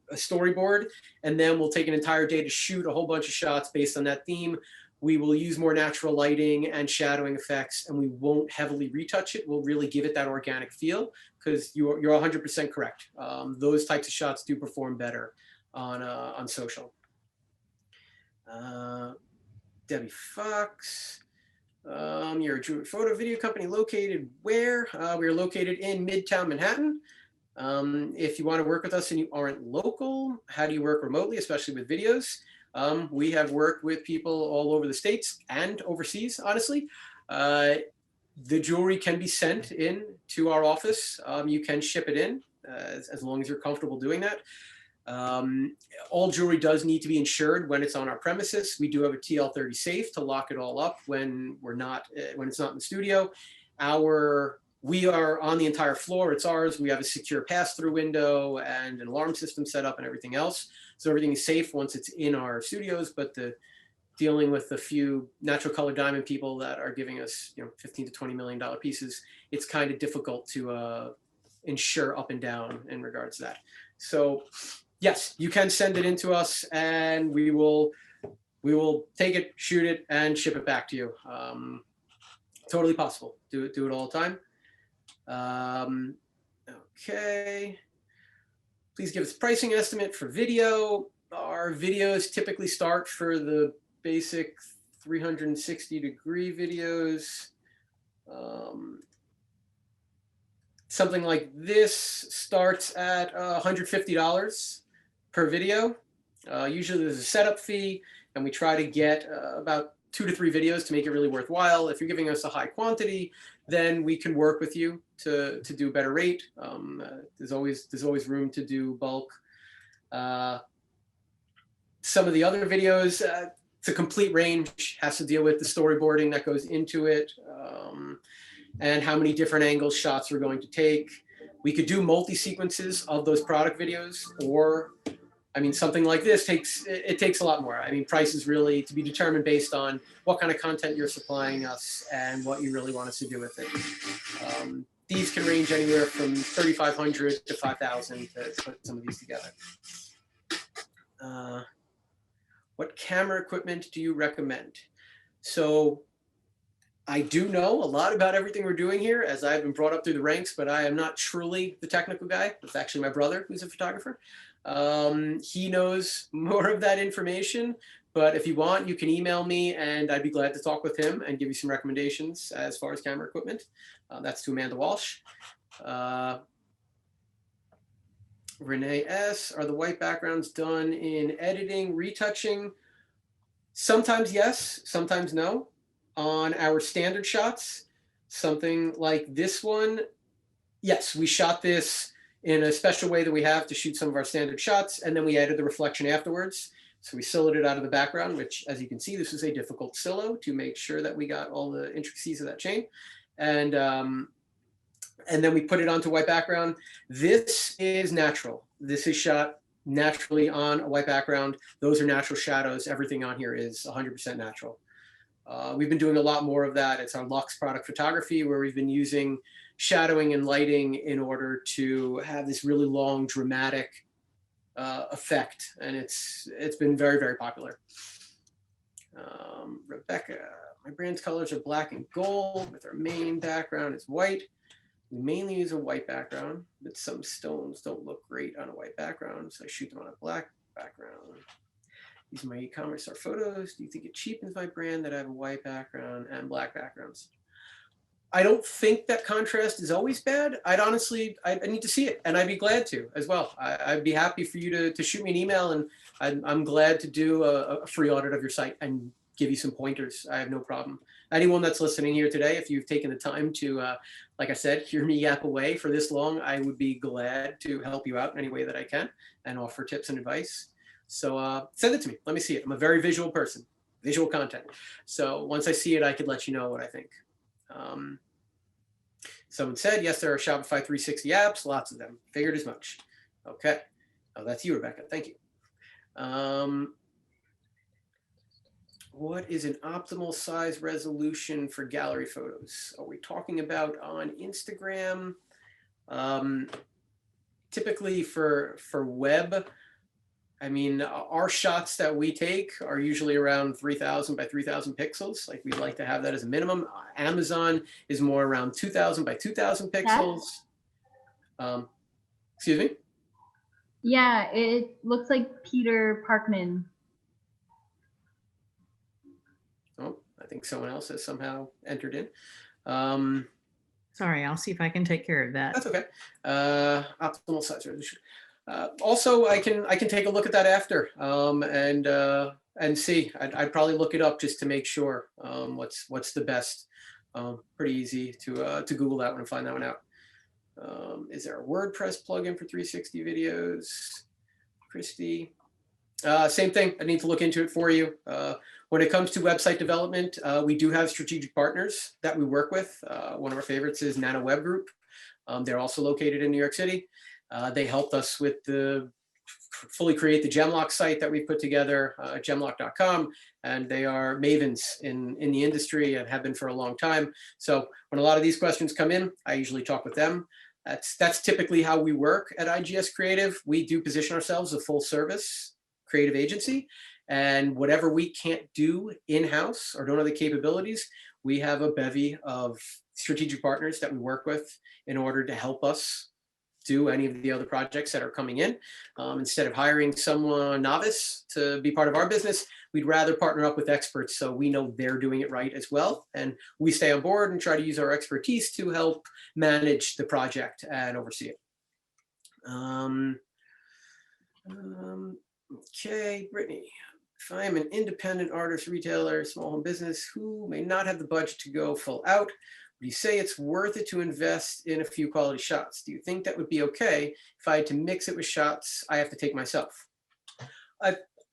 a storyboard, and then we'll take an entire day to shoot a whole bunch of shots based on that theme. We will use more natural lighting and shadowing effects, and we won't heavily retouch it. We'll really give it that organic feel, because you're 100% correct. Those types of shots do perform better on social. Debbie Fox. You're a jewelry photo video company located where? We are located in Midtown Manhattan. If you want to work with us and you aren't local, how do you work remotely, especially with videos? We have worked with people all over the States and overseas, honestly. The jewelry can be sent in to our office. You can ship it in as long as you're comfortable doing that. All jewelry does need to be insured when it's on our premises. We do have a TL30 safe to lock it all up when we're not, when it's not in the studio. We are on the entire floor. It's ours. We have a secure pass-through window and an alarm system set up and everything else. So everything is safe once it's in our studios. But dealing with a few natural color diamond people that are giving us, $15 to $20 million pieces, it's kind of difficult to insure up and down in regards to that. So yes, you can send it in to us, and we will take it, shoot it, and ship it back to you. Totally possible. Do it all the time. Okay. Please give us a pricing estimate for video. Our videos typically start for the basic 360-degree videos. Something like this starts at $150 per video. Usually there's a setup fee, and we try to get about 2 to 3 videos to make it really worthwhile. If you're giving us a high quantity, then we can work with you to do a better rate. There's always room to do bulk. Some of the other videos, it's a complete range, has to deal with the storyboarding that goes into it, and how many different angles shots we're going to take. We could do multi-sequences of those product videos, or, something like this takes a lot more. Price is really to be determined based on what kind of content you're supplying us and what you really want us to do with it. These can range anywhere from $3,500 to $5,000 to put some of these together. What camera equipment do you recommend? So I do know a lot about everything we're doing here, as I've been brought up through the ranks, but I am not truly the technical guy. It's actually my brother who's a photographer. He knows more of that information, but if you want, you can email me and I'd be glad to talk with him and give you some recommendations as far as camera equipment. That's to Amanda Walsh. Renee S., are the white backgrounds done in editing, retouching? Sometimes yes, sometimes no. On our standard shots, something like this one, yes, we shot this in a special way that we have to shoot some of our standard shots, and then we added the reflection afterwards. So we silhouetted it out of the background, which, as you can see, this is a difficult silo to make sure that we got all the intricacies of that chain. And and then we put it onto white background. This is natural. This is shot naturally on a white background. Those are natural shadows. Everything on here is 100% natural. We've been doing a lot more of that. It's our Lux product photography, where we've been using shadowing and lighting in order to have this really long, dramatic effect. And it's been very, very popular. Rebecca, my brand's colors are black and gold, with our main background is white. We mainly use a white background, but some stones don't look great on a white background, so I shoot them on a black background. These are my e-commerce store photos. Do you think it cheapens my brand that I have a white background and black backgrounds? I don't think that contrast is always bad. I need to see it, and I'd be glad to as well. I'd be happy for you to shoot me an email, and I'm glad to do a free audit of your site and give you some pointers. I have no problem. Anyone that's listening here today, if you've taken the time to, like I said, hear me yap away for this long, I would be glad to help you out in any way that I can and offer tips and advice. So send it to me. Let me see it. I'm a very visual person, visual content. So once I see it, I could let you know what I think. Someone said, yes, there are Shopify 360 apps, lots of them. Figured as much. Okay. Oh, that's you, Rebecca. Thank you. What is an optimal size resolution for gallery photos? Are we talking about on Instagram? Typically for web, I mean, our shots that we take are usually around 3,000 by 3,000 pixels. Like, we'd like to have that as a minimum. Amazon is more around 2,000 by 2,000 pixels. Excuse me? Yeah, it looks like Peter Parkman. Oh, I think someone else has somehow entered in. Sorry, I'll see if I can take care of that. That's okay. Optimal size resolution. Also, I can take a look at that after and see. I'd probably look it up just to make sure what's the best. Pretty easy to Google that one and find that one out. Is there a WordPress plugin for 360 videos? Christy, same thing. I need to look into it for you. When it comes to website development, we do have strategic partners that we work with. One of our favorites is Nano Web Group. They're also located in New York City. They helped us with fully create the Gemlock site that we put together, gemlock.com, and they are mavens in the industry and have been for a long time. So when a lot of these questions come in, I usually talk with them. That's typically how we work at IGS Creative. We do position ourselves as a full service creative agency, and whatever we can't do in-house or don't have the capabilities, we have a bevy of strategic partners that we work with in order to help us do any of the other projects that are coming in. Instead of hiring someone novice to be part of our business, we'd rather partner up with experts so we know they're doing it right as well. And we stay on board and try to use our expertise to help manage the project and oversee it. Okay, Brittany. If I am an independent artist, retailer, small home business who may not have the budget to go full out, would you say it's worth it to invest in a few quality shots? Do you think that would be okay if I had to mix it with shots I have to take myself?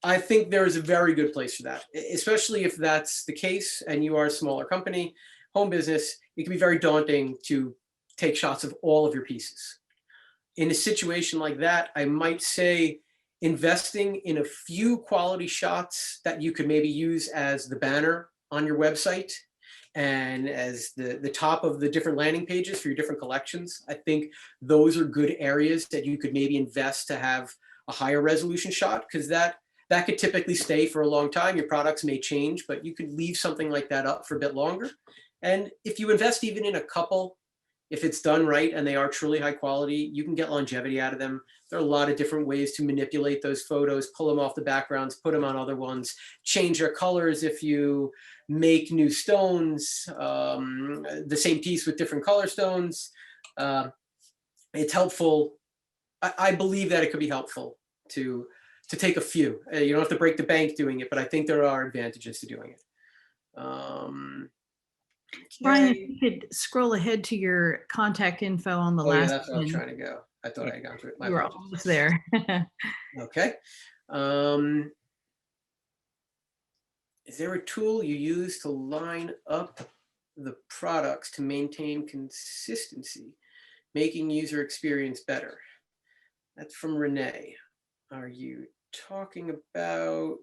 I think there is a very good place for that, especially if that's the case and you are a smaller company, home business. It can be very daunting to take shots of all of your pieces. In a situation like that, I might say investing in a few quality shots that you could maybe use as the banner on your website and as the top of the different landing pages for your different collections. I think those are good areas that you could maybe invest to have a higher resolution shot, because that could typically stay for a long time. Your products may change, but you could leave something like that up for a bit longer. And if you invest even in a couple, if it's done right and they are truly high quality, you can get longevity out of them. There are a lot of different ways to manipulate those photos, pull them off the backgrounds, put them on other ones, change their colors if you make new stones, the same piece with different color stones. It's helpful. I believe that it could be helpful to take a few. You don't have to break the bank doing it, but I think there are advantages to doing it. Brian, if you could scroll ahead to your contact info on the last yeah, that's what I was one. trying to go. I thought I had gone through it. My You were apologies. almost there. Okay. Is there a tool you use to line up the products to maintain consistency? making user experience better. That's from Renee. Are you talking about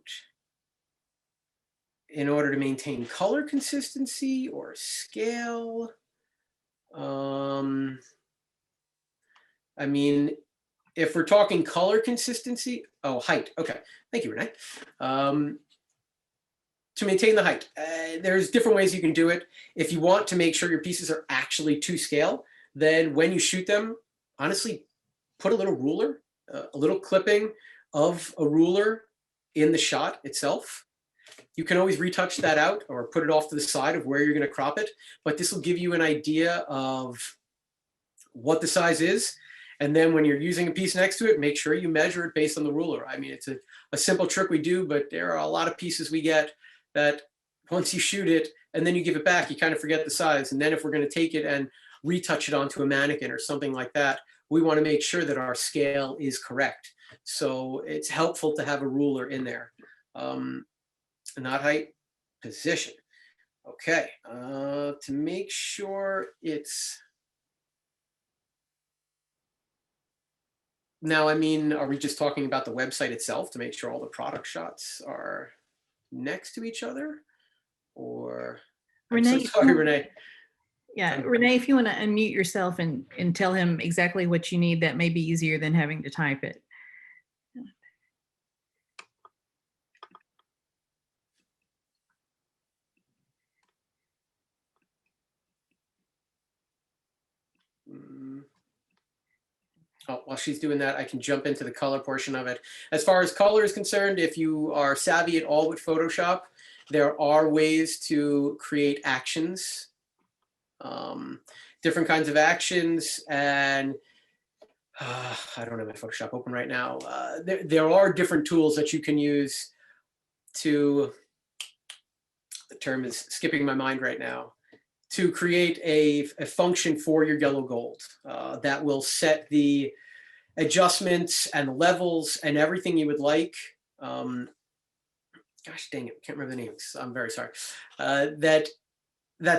in order to maintain color consistency or scale? I mean, if we're talking color consistency, oh, height. Okay, thank you, Renee. To maintain the height, there's different ways you can do it. If you want to make sure your pieces are actually to scale, then when you shoot them, honestly, put a little ruler, a little clipping of a ruler in the shot itself. You can always retouch that out or put it off to the side of where you're going to crop it, but this will give you an idea of what the size is. And then when you're using a piece next to it, make sure you measure it based on the ruler. I mean, it's a simple trick we do, but there are a lot of pieces we get that once you shoot it and then you give it back, you kind of forget the size. And then if we're going to take it and retouch it onto a mannequin or something like that, we want to make sure that our scale is correct. So it's helpful to have a ruler in there. Not height, position. Okay, to make sure it's, now, I mean, are we just talking about the website itself to make sure all the product shots are next to each other? Or, Renee, I'm so sorry, Renee. Yeah, Renee, if you want to unmute yourself and tell him exactly what you need, that may be easier than having to type it. Oh, while she's doing that, I can jump into the color portion of it. As far as color is concerned, if you are savvy at all with Photoshop, there are ways to create actions, different kinds of actions, and I don't have my Photoshop open right now. There are different tools that you can use to, the term is skipping my mind right now, to create a function for your yellow gold that will set the adjustments and the levels and everything you would like. Gosh dang it, can't remember the names. I'm very sorry. That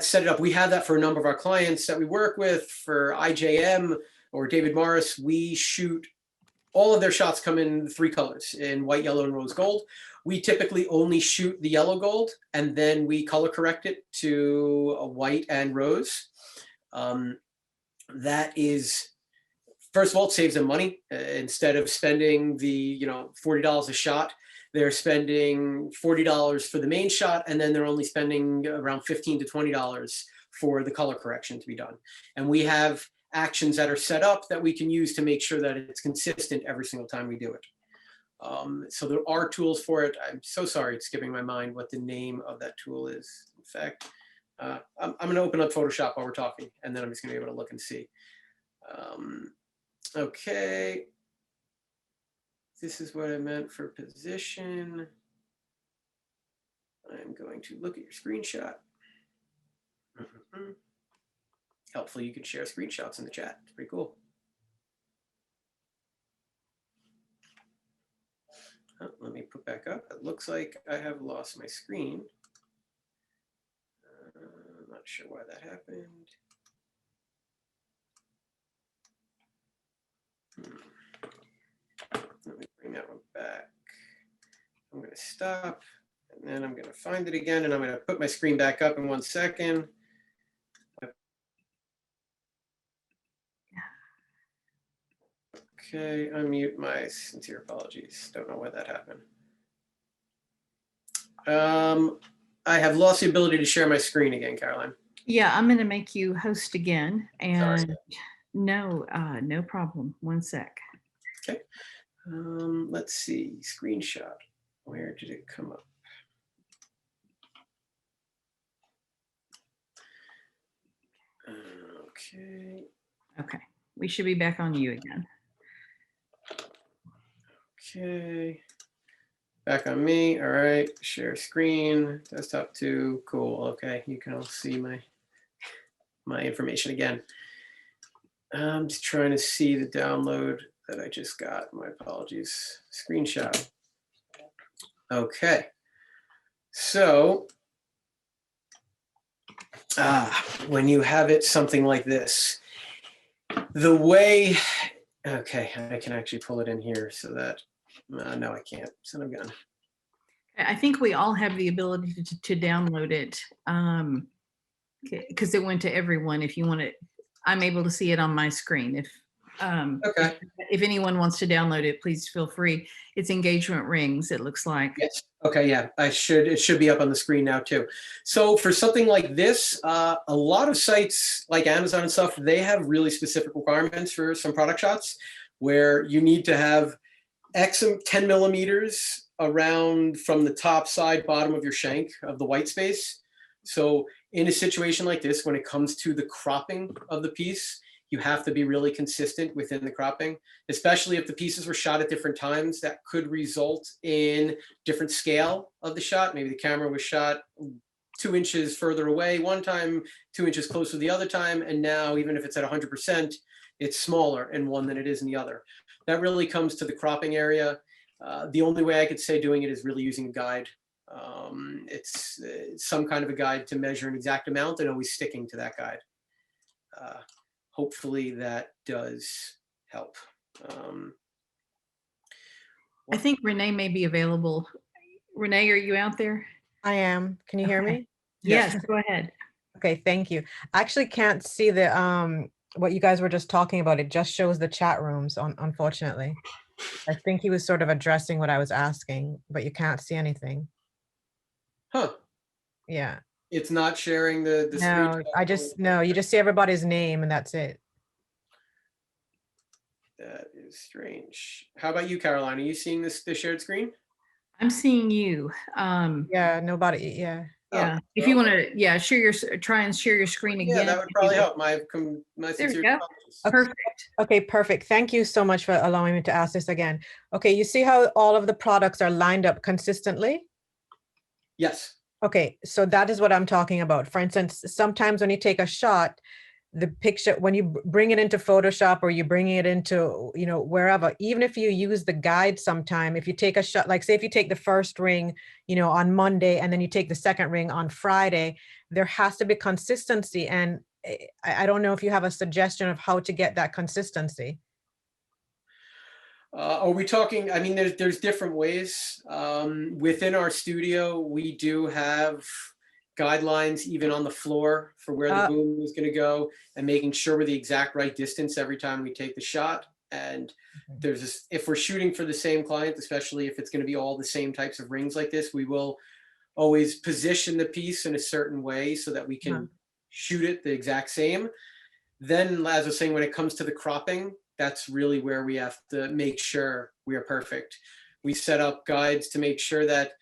set it up. We have that for a number of our clients that we work with. For IJM or David Morris, we shoot all of their shots come in 3 colors, in white, yellow, and rose gold. We typically only shoot the yellow gold, and then we color correct it to a white and rose. That is, first of all, it saves them money. Instead of spending the $40 a shot, they're spending $40 for the main shot, and then they're only spending around $15 to $20 for the color correction to be done. And we have actions that are set up that we can use to make sure that it's consistent every single time we do it. So there are tools for it. I'm so sorry, it's skipping my mind what the name of that tool is. In fact, I'm going to open up Photoshop while we're talking, and then I'm just going to be able to look and see. Okay. This is what I meant for position. I'm going to look at your screenshot. Helpfully, you can share screenshots in the chat. It's pretty cool. Oh, let me put back up. It looks like I have lost my screen. I'm not sure why that happened. Let me bring that one back. I'm going to stop, and then I'm going to find it again, and I'm going to put my screen back up in 1 second. Okay, unmute my sincere apologies. Don't know why that happened. I have lost the ability to share my screen again, Caroline. Yeah, I'm going to make you host again. And Sorry. no problem. 1 sec. Okay. Let's see. Screenshot. Where did it come up? Okay. Okay. We should be back on you again. Okay. Back on me. All right. Share screen. Desktop 2. Cool. Okay. You can all see my information again. I'm just trying to see the download that I just got. My apologies. Screenshot. Okay. So when you have it something like this, The way, okay, I can actually pull it in here so that, no, I can't, son of a gun. I think we all have the ability to download it, because it went to everyone. If you want it, I'm able to see it on my screen. Okay. If anyone wants to download it, please feel free. It's engagement rings, it looks like. Yes. Okay. Yeah. It should be up on the screen now too. So for something like this, a lot of sites like Amazon and stuff, they have really specific requirements for some product shots where you need to have 10 millimeters around from the top, side, bottom of your shank of the white space. So in a situation like this, when it comes to the cropping of the piece, you have to be really consistent within the cropping, especially if the pieces were shot at different times. That could result in different scale of the shot. Maybe the camera was shot 2 inches further away one time, 2 inches closer the other time, and now even if it's at 100%, it's smaller in one than it is in the other. That really comes to the cropping area. The only way I could say doing it is really using a guide. It's some kind of a guide to measure an exact amount and always sticking to that guide. Hopefully that does help. I think Renee may be available. Renee, are you out there? I am. Can you hear Okay. me? Yes, go ahead. Okay, thank you. I actually can't see the what you guys were just talking about. It just shows the chat rooms, unfortunately. I think he was sort of addressing what I was asking, but you can't see anything. Huh. Yeah. It's not sharing the No, screen. no, you just see everybody's name and that's it. That is strange. How about you, Caroline? Are you seeing the shared screen? I'm seeing you. Yeah, nobody, yeah. Yeah, Oh, if you well, want to, try and share your screen again. yeah, that would probably help. My There we sincere go. apologies. Perfect. Okay, perfect. Thank you so much for allowing me to ask this again. Okay, you see how all of the products are lined up consistently? Yes. Okay, so that is what I'm talking about. For instance, sometimes when you take a shot, the picture, when you bring it into Photoshop or you bring it into, wherever, even if you use the guide sometime, if you take a shot, like say if you take the first ring, on Monday and then you take the second ring on Friday, there has to be consistency. And I don't know if you have a suggestion of how to get that consistency. Are we talking, I mean, there's different ways. Within our studio, we do have guidelines even on the floor for where the boom is going to go and making sure we're the exact right distance every time we take the shot. And there's this, if we're shooting for the same client, especially if it's going to be all the same types of rings like this, we will always position the piece in a certain way so that we can shoot it the exact same. Then, as I was saying, when it comes to the cropping, that's really where we have to make sure we are perfect. We set up guides to make sure that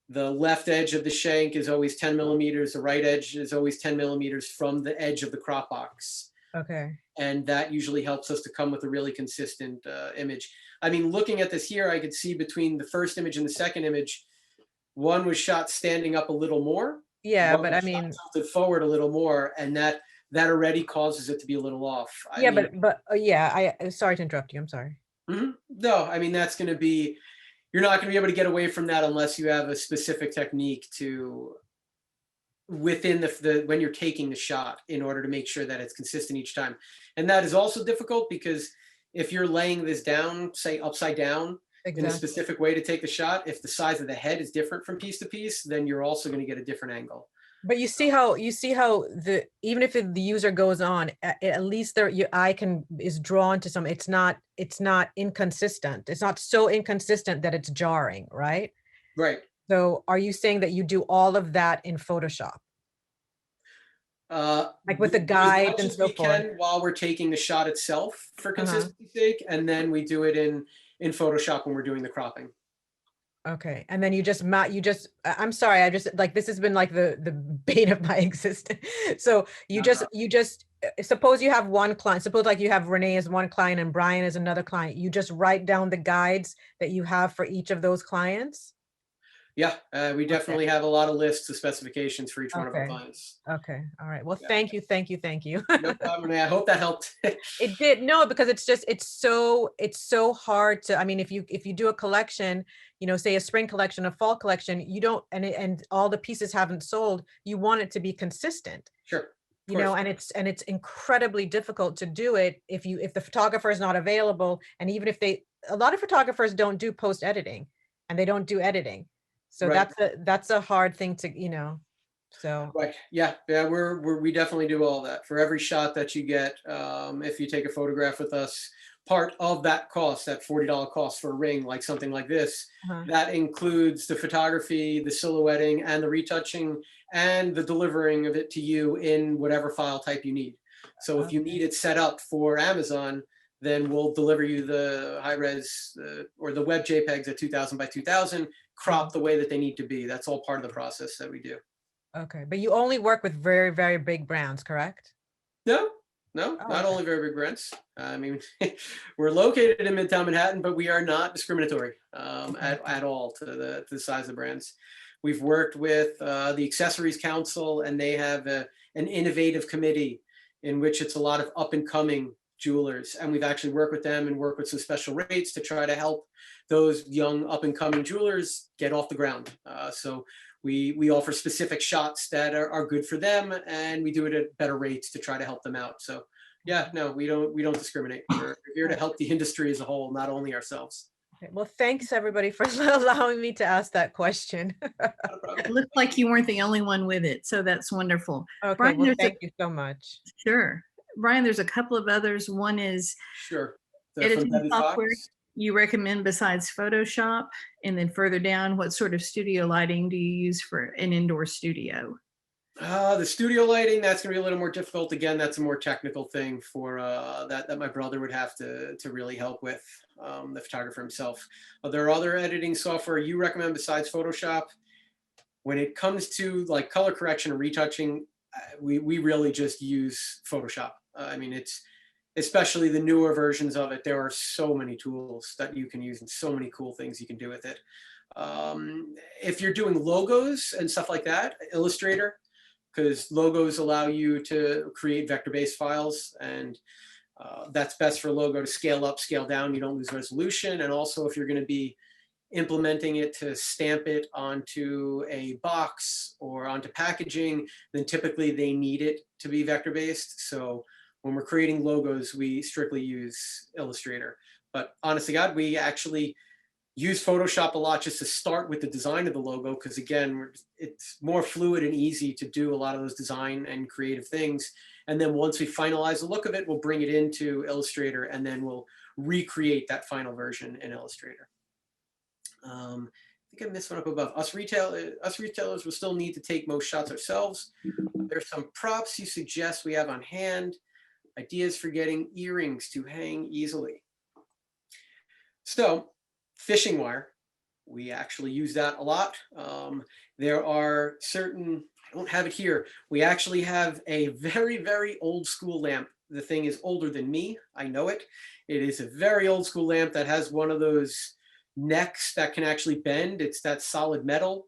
the left edge of the shank is always 10 millimeters. The right edge is always 10 millimeters from the edge of the crop box. Okay. And that usually helps us to come with a really consistent image. I mean, looking at this here, I could see between the first image and the second image, one was shot standing up a little more. Yeah, but I mean, tilted forward a little more, and that already causes it to be a little off. I sorry to interrupt you. I'm sorry. No, I mean, that's going to be, you're not going to be able to get away from that unless you have a specific technique to within when you're taking the shot in order to make sure that it's consistent each time. And that is also difficult because if you're laying this down, say upside down, in a specific way to take the shot, if the size of the head is different from piece to piece, then you're also going to get a different angle. But you see how even if the user goes on, at least your eye is drawn to some. It's not inconsistent. It's not so inconsistent that it's jarring, right? Right. So are you saying that you do all of that in Photoshop? Like with the guide and so forth? While we're taking the shot itself for consistency's sake, and then we do it in Photoshop when we're doing the cropping. Okay, and then I'm sorry, I just like, this has been like the bane of my existence. So you just suppose you have one client, suppose like you have Renee as one client and Brian as another client. You just write down the guides that you have for each of those clients? Yeah, we definitely have a lot of lists of specifications for each one of our clients. Okay, all right. Well, thank you. No problem. I hope that helped. It did. No, because it's so hard to, I mean, if you do a collection, say a spring collection, a fall collection, you don't, and all the pieces haven't sold, you want it to be consistent. Sure. you know, and it's incredibly difficult to do it if the photographer is not available. And even if a lot of photographers don't do post editing and they don't do editing. So Right. that's a hard thing to, you know, so. Right. Yeah. Yeah. We definitely do all that for every shot that you get. If you take a photograph with us, part of that cost, that $40 cost for a ring, like something like this, that includes the photography, the silhouetting, and the retouching, and the delivering of it to you in whatever file type you need. So if you need it set up for Amazon, then we'll deliver you the high res or the web JPEGs at 2000 by 2000, cropped the way that they need to be. That's all part of the process that we do. Okay, but you only work with very, very big brands, correct? No, Oh, not okay. only very big brands. I mean, we're located in Midtown Manhattan, but we are not discriminatory at all to the size of the brands. We've worked with the Accessories Council, and they have an innovative committee in which it's a lot of up and coming jewelers, and we've actually worked with them and worked with some special rates to try to help those young up and coming jewelers get off the ground. So we offer specific shots that are good for them, and we do it at better rates to try to help them out. So yeah, no, we don't discriminate. We're here to help the industry as a whole, not only ourselves. Okay, well, thanks everybody for allowing me to ask that question. It looks like you weren't the only one with it, so that's wonderful. Okay, Brian, well, there's thank you so much. Sure. Brian, there's a couple of others. One is Sure. They're from editing Debbie software Fox. you recommend besides Photoshop, and then further down, what sort of studio lighting do you use for an indoor studio? The studio lighting, that's going to be a little more difficult. Again, that's a more technical thing for that my brother would have to really help with, the photographer himself. There are other editing software you recommend besides Photoshop. When it comes to like color correction and retouching, we really just use Photoshop. I mean, it's especially the newer versions of it. There are so many tools that you can use and so many cool things you can do with it. If you're doing logos and stuff like that, Illustrator, because logos allow you to create vector-based files, and that's best for a logo to scale up, scale down. You don't lose resolution. And also, if you're going to be implementing it to stamp it onto a box or onto packaging, then typically they need it to be vector-based. So when we're creating logos, we strictly use Illustrator. But honestly, God, we actually use Photoshop a lot just to start with the design of the logo, because again, it's more fluid and easy to do a lot of those design and creative things. And then once we finalize the look of it, we'll bring it into Illustrator, and then we'll recreate that final version in Illustrator. I think I missed one up above. Us retailers will still need to take most shots ourselves. There's some props you suggest we have on hand. Ideas for getting earrings to hang easily. So fishing wire, we actually use that a lot. There are certain, I don't have it here. We actually have a very, very old school lamp. The thing is older than me. I know it. It is a very old school lamp that has one of those necks that can actually bend. It's that solid metal.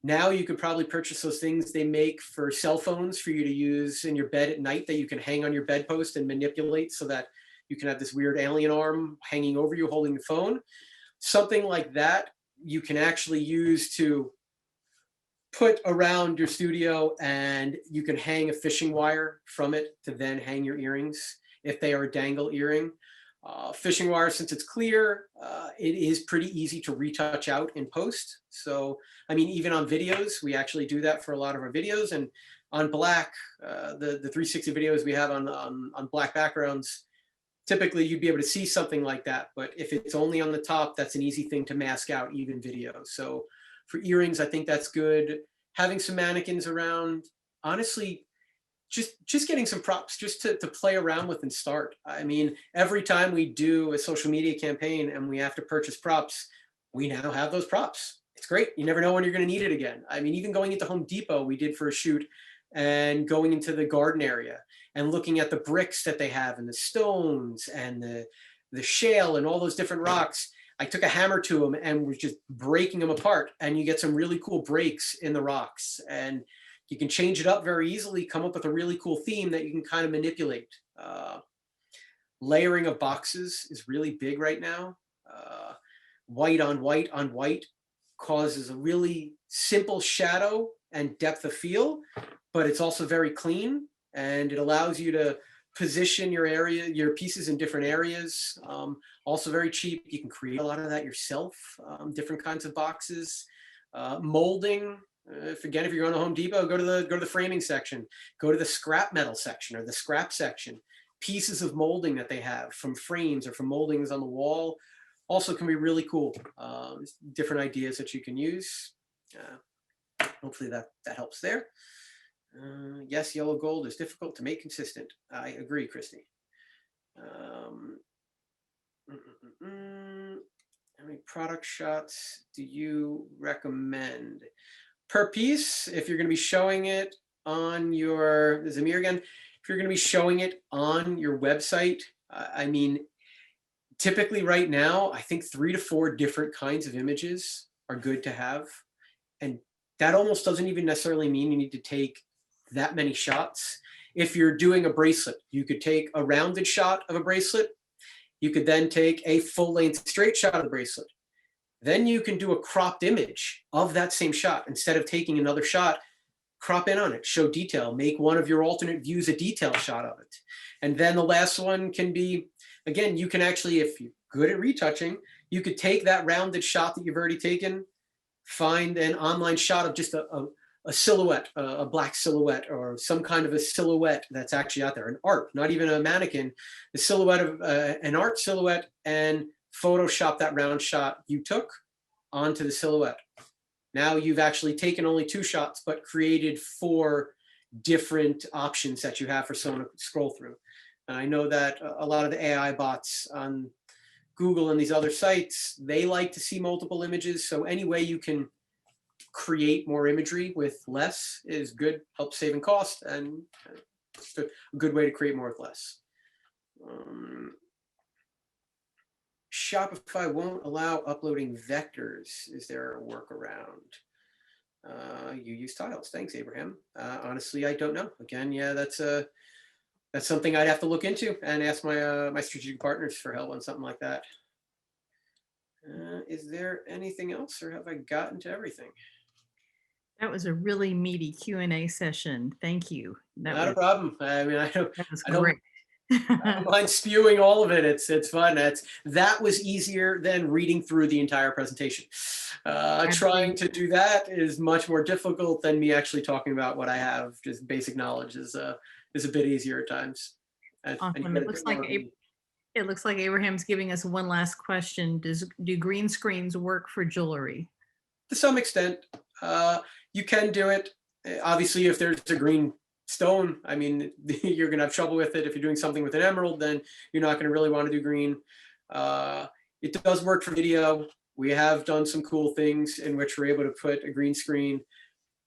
Now you could probably purchase those things they make for cell phones for you to use in your bed at night that you can hang on your bedpost and manipulate so that you can have this weird alien arm hanging over you holding the phone. Something like that you can actually use to put around your studio, and you can hang a fishing wire from it to then hang your earrings if they are a dangle earring. Fishing wire, since it's clear, it is pretty easy to retouch out in post. So, I mean, even on videos, we actually do that for a lot of our videos. And on black, the 360 videos we have on black backgrounds, typically you'd be able to see something like that. But if it's only on the top, that's an easy thing to mask out, even video. So for earrings, I think that's good. Having some mannequins around, honestly, just getting some props just to play around with and start. I mean, every time we do a social media campaign and we have to purchase props, we now have those props. It's great. You never know when you're going to need it again. I mean, even going into Home Depot, we did for a shoot, and going into the garden area and looking at the bricks that they have and the stones and the shale and all those different rocks. I took a hammer to them and was just breaking them apart, and you get some really cool breaks in the rocks, and you can change it up very easily, come up with a really cool theme that you can kind of manipulate. Layering of boxes is really big right now. White on white on white causes a really simple shadow and depth of field, but it's also very clean. and it allows you to position your area, your pieces in different areas. Also very cheap. You can create a lot of that yourself, different kinds of boxes. Molding, if you're going to Home Depot, go to the framing section, go to the scrap metal section or the scrap section. Pieces of molding that they have from frames or from moldings on the wall also can be really cool. Different ideas that you can use. Hopefully that helps there. Yes, yellow gold is difficult to make consistent. I agree, Christy. How many product shots do you recommend? Per piece, if you're going to be showing it on your, this is Amir again, if you're going to be showing it on your website, I mean, typically right now, I think 3 to 4 different kinds of images are good to have. And that almost doesn't even necessarily mean you need to take that many shots. If you're doing a bracelet, you could take a rounded shot of a bracelet. You could then take a full-length straight shot of the bracelet. Then you can do a cropped image of that same shot. Instead of taking another shot, crop in on it, show detail, make one of your alternate views a detail shot of it. And then the last one can be, again, you can actually, if you're good at retouching, you could take that rounded shot that you've already taken, find an online shot of just a silhouette, a black silhouette, or some kind of a silhouette that's actually out there, an art, not even a mannequin, the silhouette of an art silhouette, and Photoshop that round shot you took onto the silhouette. Now you've actually taken only 2 shots, but created 4 different options that you have for someone to scroll through. And I know that a lot of the AI bots on Google and these other sites, they like to see multiple images. So any way you can create more imagery with less is good, helps saving cost, and it's a good way to create more with less. Shopify won't allow uploading vectors. Is there a workaround? You use tiles. Thanks, Abraham. Honestly, I don't know. Again, yeah, that's something I'd have to look into and ask my my strategic partners for help on something like that. Is there anything else, or have I gotten to everything? That was a really meaty Q&A session. Thank you. Not a problem. I mean, That was I don't- great. I don't mind spewing all of it. It's fun. That was easier than reading through the entire presentation. Trying to do that is much more difficult than me actually talking about what I have. Just basic knowledge is a bit easier at times. Awesome. It looks like Abraham's giving us one last question. Do green screens work for jewelry? To some extent, you can do it. Obviously, if there's a green stone, I mean, you're going to have trouble with it. If you're doing something with an emerald, then you're not going to really want to do green. It does work for video. We have done some cool things in which we're able to put a green screen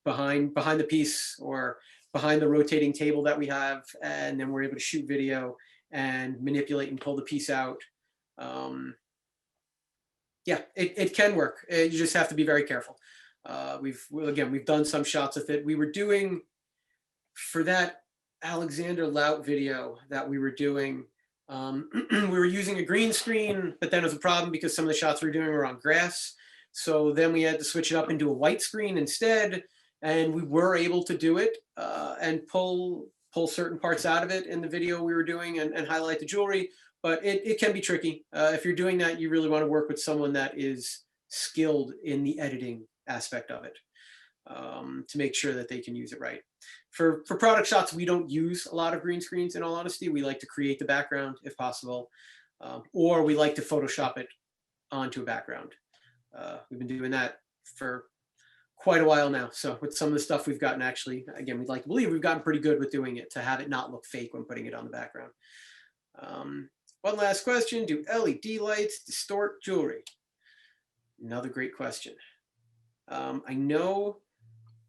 behind the piece or behind the rotating table that we have, and then we're able to shoot video and manipulate and pull the piece out. Yeah, it can work. You just have to be very careful. We've done some shots with it. We were doing, for that Alexander Lout video that we were doing, we were using a green screen, but then it was a problem because some of the shots we were doing were on grass. So then we had to switch it up into a white screen instead, and we were able to do it and pull certain parts out of it in the video we were doing and highlight the jewelry. But it can be tricky. If you're doing that, you really want to work with someone that is skilled in the editing aspect of it to make sure that they can use it right. For product shots, we don't use a lot of green screens, in all honesty. We like to create the background if possible, or we like to Photoshop it onto a background. We've been doing that for quite a while now. So with some of the stuff we've gotten, actually, again, we'd like to believe we've gotten pretty good with doing it to have it not look fake when putting it on the background. One last question. Do LED lights distort jewelry? Another great question. I know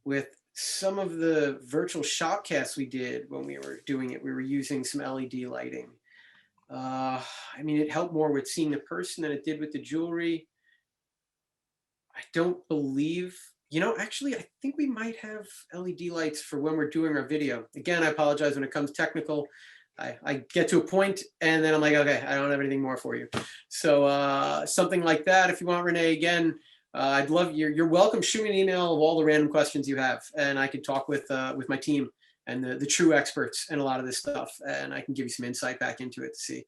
with some of the virtual shopcasts we did when we were doing it, we were using some LED lighting. I mean, it helped more with seeing the person than it did with the jewelry. I don't believe, actually, I think we might have LED lights for when we're doing our video. Again, I apologize when it comes technical. I get to a point and then I'm like, okay, I don't have anything more for you. So something like that, if you want, Renee, again, I'd love you're welcome. Shoot me an email of all the random questions you have, and I could talk with my team and the true experts in a lot of this stuff. And I can give you some insight back into it to see.